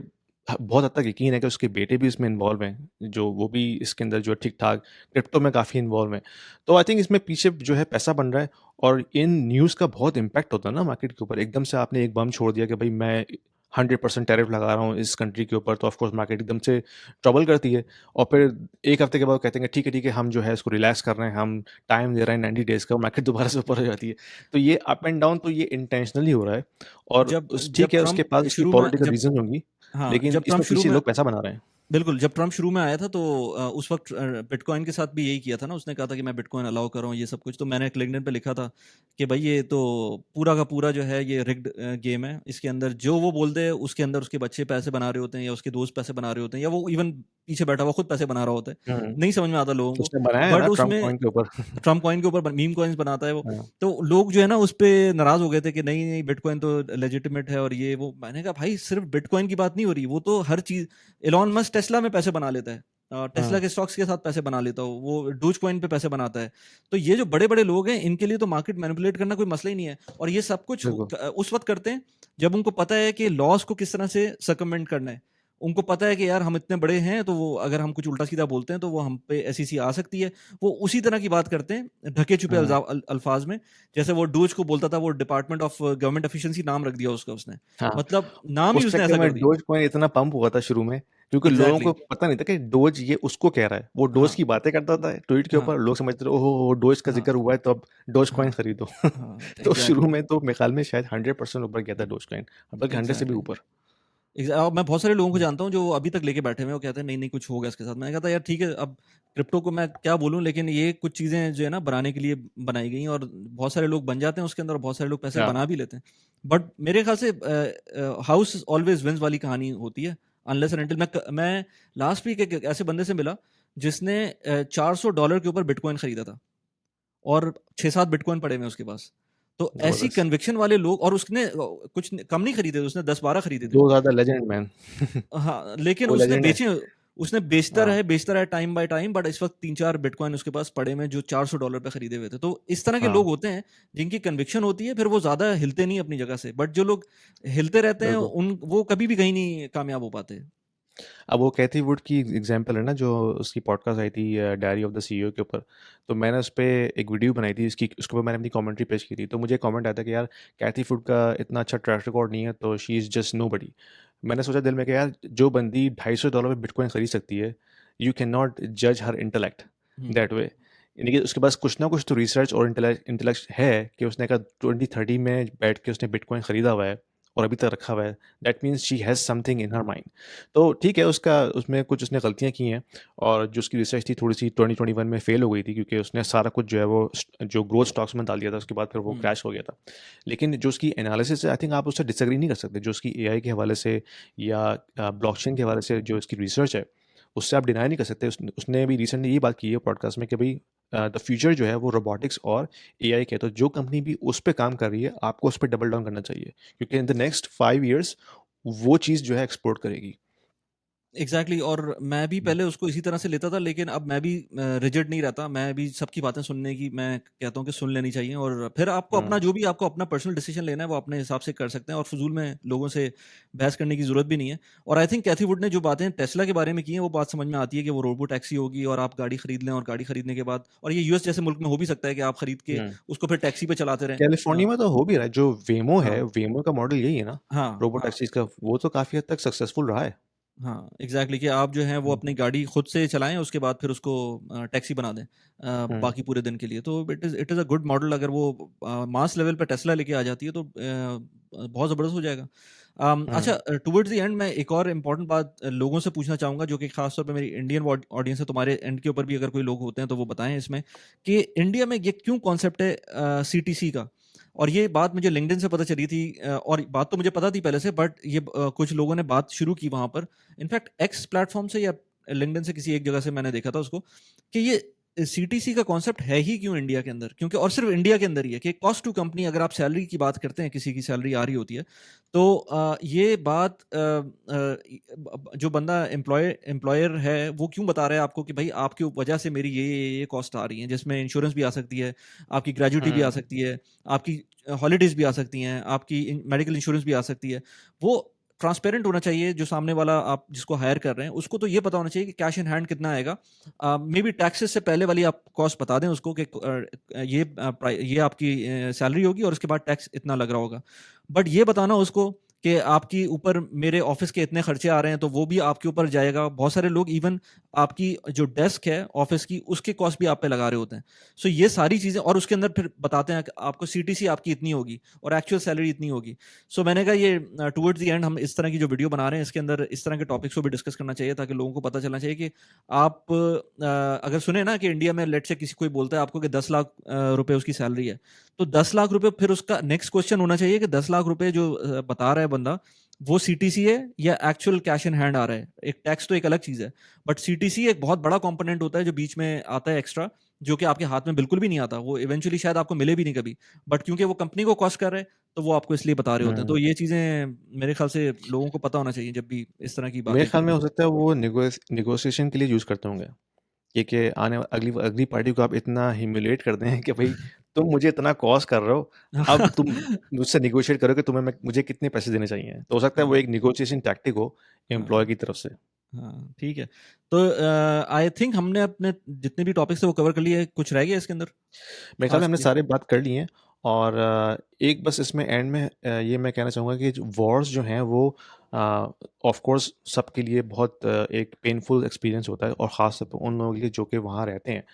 बहुत हद तक यकीन है कि उसके बेटे भी इसमें इन्वॉल्व हैं, जो वो भी इसके अंदर जो ठीक ठाक क्रिप्टो में काफ़ी इन्वॉल्व हैं। तो आई थिंक इसमें पीछे जो है पैसा बन रहा है, और इन न्यूज़ का बहुत इम्पैक्ट होता है ना मार्केट के ऊपर। एकदम से आपने एक बम छोड़ दिया कि भाई मैं 100% टैरिफ लगा रहा हूँ इस कंट्री के ऊपर, तो ऑफ कोर्स मार्केट एकदम से ट्रबल करती है। और फिर एक हफ्ते के बाद कहते हैं ठीक है हम जो है इसको रिलैक्स कर रहे हैं, हम टाइम दे रहे हैं 90 डेज़ का, मार्केट दोबारा से ऊपर हो जाती है। तो ये अप एंड डाउन तो ये इंटेंशनली हो रहा है। और जब उस जब ठीक है उसके ट्रम्प पास उसकी शुरू में पॉलिटिकल जब रीज़न होंगी, हाँ, लेकिन जब ट्रम्प इसमें शुरू पीछे में लोग पैसा बना रहे हैं। बिल्कुल, जब ट्रम्प शुरू में आया था तो उस वक़्त बिटकॉइन के साथ भी यही किया था ना, उसने कहा था कि मैं बिटकॉइन अलाउ कर रहा हूँ ये सब कुछ, तो मैंने एक लिंक्डइन पे लिखा था कि भाई ये तो पूरा का पूरा जो है ये रिग्ड गेम है। इसके अंदर जो वो बोलते हैं उसके अंदर उसके बच्चे पैसे बना रहे होते हैं या उसके दोस्त पैसे बना रहे होते हैं या वो इवन पीछे बैठा हुआ खुद पैसे बना रहा होता है। हुँ। नहीं समझ में आता लोगों को, उसने बनाया है बट ना ट्रम्प उसमें कॉइन के ऊपर। ट्रम्प कॉइन के ऊपर मीम कॉइन्स बनाता है वो। हाँ, तो लोग जो है ना उस पे नाराज़ हो गए थे कि नहीं, नहीं बिटकॉइन तो लेजिटिमेट है और ये वो। मैंने कहा भाई सिर्फ़ बिटकॉइन की बात नहीं हो रही, वो तो हर चीज़। इलॉन मस्क टेस्ला में पैसे बना लेता है। टेस्ला हाँ, के स्टॉक्स के साथ पैसे बना लेता हो, वो डोज कॉइन पे पैसे बनाता है। तो ये जो बड़े-बड़े लोग हैं इनके लिए तो मार्केट मैनिपुलेट करना कोई मसला ही नहीं है, और ये सब कुछ बिल्कुल। उस वक़्त करते हैं जब उनको पता है कि लॉस को किस तरह से सर्कमवेंट करना है। उनको पता है कि यार हम इतने बड़े हैं तो वो अगर हम कुछ उल्टा-सीधा बोलते हैं तो वो हम पे एसईसी आ सकती है। वो उसी तरह की बात करते हैं ढके-छुपे हाँ, अल्फाज में। जैसे वो डोज को बोलता था, वो डिपार्टमेंट ऑफ गवर्नमेंट एफिशिएंसी नाम रख दिया उसका उसने। हाँ। मतलब नाम ही उस उसने चक्कर ऐसा में कर दिया। डोज कॉइन इतना पंप हुआ था शुरू में, क्योंकि लोगों एग्ज़ैक्टली। को पता नहीं था कि डोज ये उसको कह रहा है। वो डोज हाँ, की बातें करता था ट्वीट के हाँ, ऊपर, लोग समझते थे ओहो! डोज का हाँ, ज़िक्र हुआ है तो अब डोज कॉइन हाँ, खरीदो। हाँ, तो शुरू एग्ज़ैक्टली, में तो मेरे ख़्याल में शायद 100% ऊपर गया था डोज कॉइन, बल्कि 100 से भी एग्ज़ैक्टली। ऊपर। मैं बहुत सारे लोगों को हुँ, जानता हूँ जो अभी तक लेके बैठे हुए हैं, वो कहते हैं नहीं, नहीं कुछ होगा इसके साथ। मैंने कहा था यार ठीक है, अब क्रिप्टो को मैं क्या बोलूँ, लेकिन ये कुछ चीज़ें जो है ना बनाने के लिए बनाई गई हैं, और बहुत सारे लोग बन जाते हैं उसके अंदर और बहुत सारे लोग पैसे हाँ, बना भी लेते हैं। बट मेरे ख़्याल से हाउस ऑलवेज़ विन्स वाली कहानी होती है, अनलेस एंड अनटिल। मैं लास्ट वीक एक ऐसे बंदे से मिला जिसने $400 के ऊपर बिटकॉइन खरीदा था, और 6-7 बिटकॉइन पड़े हुए हैं उसके पास। तो ऐसी ज़बरदस्त। कन्विक्शन वाले लोग, और उसने कम नहीं खरीदे थे, उसने 10-12 खरीदे थे। 2 ज़्यादा लेजेंड मैन। हाँ, लेकिन वो उसने लेजेंड है। बेचे, उसने हाँ, बेचता रहा टाइम बाय टाइम, बट इस वक़्त 3-4 बिटकॉइन उसके पास पड़े में जो $400 पे खरीदे हुए थे। तो इस तरह के हाँ, लोग होते हैं, जिनकी कन्विक्शन होती है, फिर वो ज़्यादा हिलते नहीं अपनी जगह से। बट जो लोग हिलते रहते हैं, बिल्कुल। उन वो कभी भी कहीं नहीं कामयाब हो पाते। अब वो कैथी वुड की एग्जांपल है ना, जो उसकी पॉडकास्ट आई थी डायरी ऑफ द सीईओ के ऊपर। तो मैंने उस पे एक वीडियो बनाई थी इसकी, उसके ऊपर मैंने अपनी कमेंट्री पेश की थी। तो मुझे कमेंट आया था कि यार कैथी वुड का इतना अच्छा ट्रैक रिकॉर्ड नहीं है, तो शी इज़ जस्ट नोबडी। मैंने सोचा दिल में कि यार जो बंदी $250 में बिटकॉइन खरीद सकती है, यू कैन नॉट जज हर इंटेलेक्ट हुँ, दैट वे। यानी कि उसके पास कुछ ना कुछ तो रिसर्च और इंटेलेक्ट है कि उसने कहा 2030 में बैठ के उसने बिटकॉइन खरीदा हुआ है और अभी तक रखा हुआ है। That means she has something in her mind. तो ठीक है, उसका उसमें कुछ उसने गलतियाँ की हैं, और जो उसकी रिसर्च थी थोड़ी-सी 2021 में फ़ेल हो गई थी, क्योंकि उसने सारा कुछ जो है वो जो ग्रोथ स्टॉक्स में डाल दिया था, उसके बाद फिर वो हुँ, क्रैश हो गया था। लेकिन जो उसकी एनालिसिस है, आई थिंक आप उससे डिसएग्री नहीं कर सकते। जो उसकी एआई के हवाले से या ब्लॉकचेन के हवाले से जो उसकी रिसर्च है, उससे आप डिनाई नहीं कर सकते। उसने भी रिसेंटली ये बात की है पॉडकास्ट में कि भई द फ्यूचर जो है वो रोबोटिक्स और एआई के है। तो जो कंपनी भी उस पे काम कर रही है, आपको उस पे डबल डाउन करना चाहिए, क्योंकि इन द नेक्स्ट 5 ईयर्स वो चीज़ जो है एक्सप्लोड करेगी। एग्ज़ैक्टली। और मैं भी हुँ, पहले उसको इसी तरह से लेता था, लेकिन अब मैं भी रिजिड नहीं रहता। मैं भी सबकी बातें सुनने की, मैं कहता हूँ कि सुन लेनी चाहिए, और फिर आपको हुँ, अपना जो भी आपको अपना पर्सनल डिसीजन लेना है वो अपने हिसाब से कर सकते हैं, और फ़िज़ूल में लोगों से बहस करने की ज़रूरत भी नहीं है। और आई थिंक कैथी वुड ने जो बातें टेस्ला के बारे में की हैं वो बात समझ में आती है कि वो रोबो टैक्सी होगी और आप गाड़ी खरीद लें, और गाड़ी खरीदने के बाद, और ये यूएस जैसे मुल्क में हो भी सकता है कि आप खरीद के हुँ। उसको फिर टैक्सी पे चलाते रहें। कैलिफ़ोर्निया में तो हो भी रहा है, जो वेमो है, हाँ, वेमो का मॉडल यही है ना, हाँ, रोबो हाँ। टैक्सीज़ का, वो तो काफ़ी हद तक सक्सेसफुल रहा है। हाँ, एग्ज़ैक्टली, कि आप जो हैं वो हुँ, अपनी गाड़ी खुद से चलाएँ, उसके बाद फिर उसको टैक्सी बना दें हुँ, बाकी पूरे दिन के लिए। तो it is a good model. अगर वो मास लेवल पे टेस्ला लेके आ जाती है तो बहुत ज़बरदस्त हो जाएगा। अच्छा, हुँ, टुवर्ड्स द एंड मैं एक और इम्पोर्टेंट बात लोगों से पूछना चाहूँगा, जो कि ख़ास तौर पे मेरी इंडियन ऑडियंस है। तुम्हारे एंड के ऊपर भी अगर कोई लोग होते हैं तो वो बताएँ इसमें, कि इंडिया में ये क्यों कॉन्सेप्ट है सीटीसी का? और ये बात मुझे लिंक्डइन से पता चली थी, और बात तो मुझे पता थी पहले से, बट ये कुछ लोगों ने बात शुरू की वहाँ पर। इनफैक्ट एक्स प्लेटफ़ॉर्म से या लिंक्डइन से किसी एक जगह से मैंने देखा था उसको, कि ये सीटीसी का कॉन्सेप्ट है ही क्यों इंडिया के अंदर? क्योंकि और सिर्फ़ इंडिया के अंदर ही है कि कॉस्ट टू कंपनी, अगर आप सैलरी की बात करते हैं, किसी की सैलरी आ रही होती है, तो ये बात जो बंदा एम्प्लॉयर है, वो क्यों बता रहा है आपको कि भई आपकी वजह से मेरी ये कॉस्ट आ रही है, जिसमें इंश्योरेंस भी आ सकती है, आपकी ग्रेजुइटी भी आ हुँ, सकती है, आपकी हॉलिडेज़ भी आ सकती हैं, आपकी मेडिकल इंश्योरेंस भी आ सकती है। वो ट्रांसपेरेंट होना चाहिए, जो सामने वाला आप जिसको हायर कर रहे हैं उसको तो ये पता होना चाहिए कि कैश इन हैंड कितना आएगा। मे बी टैक्सेस से पहले वाली आप कॉस्ट बता दें उसको कि ये आपकी सैलरी होगी और उसके बाद टैक्स इतना लग रहा होगा। बट ये बताना उसको कि आपकी ऊपर मेरे ऑफिस के इतने खर्चे आ रहे हैं तो वो भी आपके ऊपर जाएगा। बहुत सारे लोग इवन आपकी जो डेस्क है ऑफिस की उसके कॉस्ट भी आप पे लगा रहे होते हैं। सो ये सारी चीज़ें, और उसके अंदर फिर बताते हैं कि आपको सीटीसी आपकी इतनी होगी और एक्चुअल सैलरी इतनी होगी। सो मैंने कहा ये टुवर्ड्स द एंड हम इस तरह की जो वीडियो बना रहे हैं इसके अंदर इस तरह के टॉपिक्स को भी डिस्कस करना चाहिए, ताकि लोगों को पता चलना चाहिए कि आप अगर सुने ना कि इंडिया में लेट से किसी कोई बोलता है आपको कि 10 लाख रुपए उसकी सैलरी है, तो 10 लाख रुपए, फिर उसका नेक्स्ट क्वेश्चन होना चाहिए कि 10 लाख रुपए जो बता रहा है बंदा, वो सीटीसी है या एक्चुअल कैश इन हैंड आ रहा है। एक टैक्स तो एक अलग चीज है, बट सीटीसी एक बहुत बड़ा कंपोनेंट होता है जो बीच में आता है एक्स्ट्रा, जो कि आपके हाथ में बिल्कुल भी नहीं आता, वो इवेंचुअली शायद आपको मिले भी नहीं कभी, बट क्योंकि वो कंपनी को कॉस्ट कर रहे हैं तो वो आपको इसलिए बता रहे होते हैं। हुँ। तो ये चीजें मेरे ख्याल से लोगों को पता होना चाहिए जब भी इस तरह की मेरे बातें ख़्याल करें। में हो सकता है वो नेगोशिएशन के लिए यूज़ करते होंगे। कि आने अगली अगली पार्टी को आप इतना ह्यूमिलिएट कर दें कि भई तुम मुझे इतना कॉस्ट कर रहे हो, अब तुम मुझसे नेगोशिएट करो कि तुम्हें मुझे कितने पैसे देने चाहिए। तो हो सकता है वो हाँ, एक नेगोशिएशन टैक्टिक हो एम्प्लॉयी हाँ, की तरफ से। हाँ, ठीक है। तो आई थिंक हमने अपने जितने भी टॉपिक्स थे वो कवर कर लिए। कुछ रह गया इसके अंदर मेरे ख्याल में आज हमने के लिए? सारे बात कर ली हैं और एक बस इसमें एंड में ये मैं कहना चाहूँगा कि जो वॉर्स जो हैं वो ऑफ कोर्स सबके लिए बहुत एक पेनफुल एक्सपीरियंस होता है और ख़ास तौर पे उन लोगों के लिए जो कि वहाँ रहते हैं।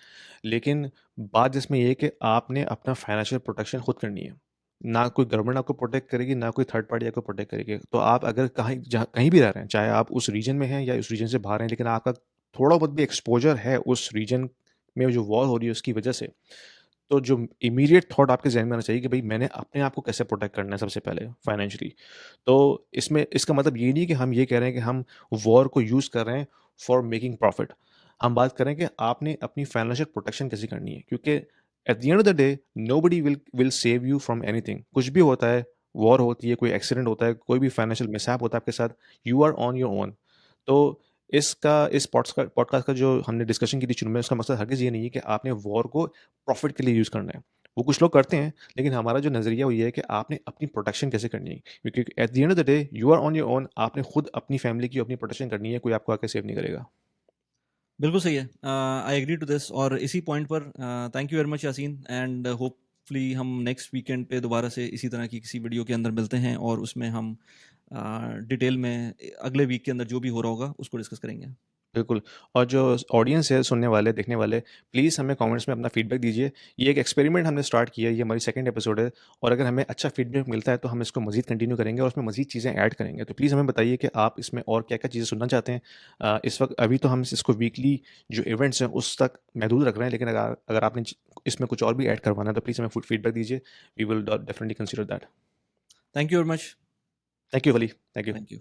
लेकिन बात जिसमें ये है कि आपने अपना फाइनेंशियल प्रोटेक्शन खुद करनी है। ना कोई गवर्नमेंट आपको प्रोटेक्ट करेगी, ना कोई थर्ड पार्टी आपको प्रोटेक्ट करेगी। तो आप अगर कहीं भी रह रहे हैं, चाहे आप उस रीजन में हैं या उस रीजन से बाहर हैं, लेकिन आपका थोड़ा बहुत भी एक्सपोज़र है उस रीजन में जो वॉर हो रही है उसकी वजह से, तो जो इमीडिएट थॉट आपके ज़हन में आना चाहिए कि भई मैंने अपने आप को कैसे प्रोटेक्ट करना है सबसे पहले फाइनेंशियली। तो इसमें इसका मतलब ये नहीं कि हम ये कह रहे हैं कि हम वॉर को यूज़ कर रहे हैं फॉर मेकिंग प्रॉफिट। हम बात कर रहे हैं कि आपने अपनी फाइनेंशियल प्रोटेक्शन कैसे करनी है, क्योंकि at the end of the day nobody will save you from anything. कुछ भी होता है, वॉर होती है, कोई एक्सीडेंट होता है, कोई भी फाइनेंशियल मिसहैप होता है आपके साथ, you are on your own. तो इस पॉडकास्ट का जो हमने डिस्कशन की थी शुरू में, उसका मकसद हरगिज़ ये नहीं है कि आपने वॉर को प्रॉफिट के लिए यूज़ करना है। वो कुछ लोग करते हैं, लेकिन हमारा जो नज़रिया वो ये है कि आपने अपनी प्रोटेक्शन कैसे करनी है। क्योंकि at the end of the day you are on your own. आपने खुद अपनी फैमिली की अपनी प्रोटेक्शन करनी है, कोई आपको आके सेव नहीं करेगा। बिल्कुल सही है। आई एग्री टू दिस, और इसी पॉइंट पर thank you very much Yasin, and hopefully हम नेक्स्ट वीकेंड पे दोबारा से इसी तरह की किसी वीडियो के अंदर मिलते हैं और उसमें हम डिटेल में अगले वीक के अंदर जो भी हो रहा होगा उसको डिस्कस करेंगे। बिल्कुल। और जो ऑडियंस है, सुनने वाले, देखने वाले, प्लीज़ हमें कमेंट्स में अपना फीडबैक दीजिए। ये एक एक्सपेरिमेंट हमने स्टार्ट किया है, ये हमारी सेकंड एपिसोड है और अगर हमें अच्छा फीडबैक मिलता है तो हम इसको मज़ीद कंटिन्यू करेंगे और उसमें मज़ीद चीज़ें ऐड करेंगे। तो प्लीज़ हमें बताइए कि आप इसमें और क्या-क्या चीज़ें सुनना चाहते हैं। इस वक़्त अभी तो हम इसको वीकली जो इवेंट्स हैं उस तक महदूद रख रहे हैं, लेकिन अगर अगर आपने इसमें कुछ और भी ऐड करवाना है तो प्लीज़ हमें फीडबैक दीजिए। We will definitely consider that. Thank you very much. Thank you वली। Thank you. Thank you.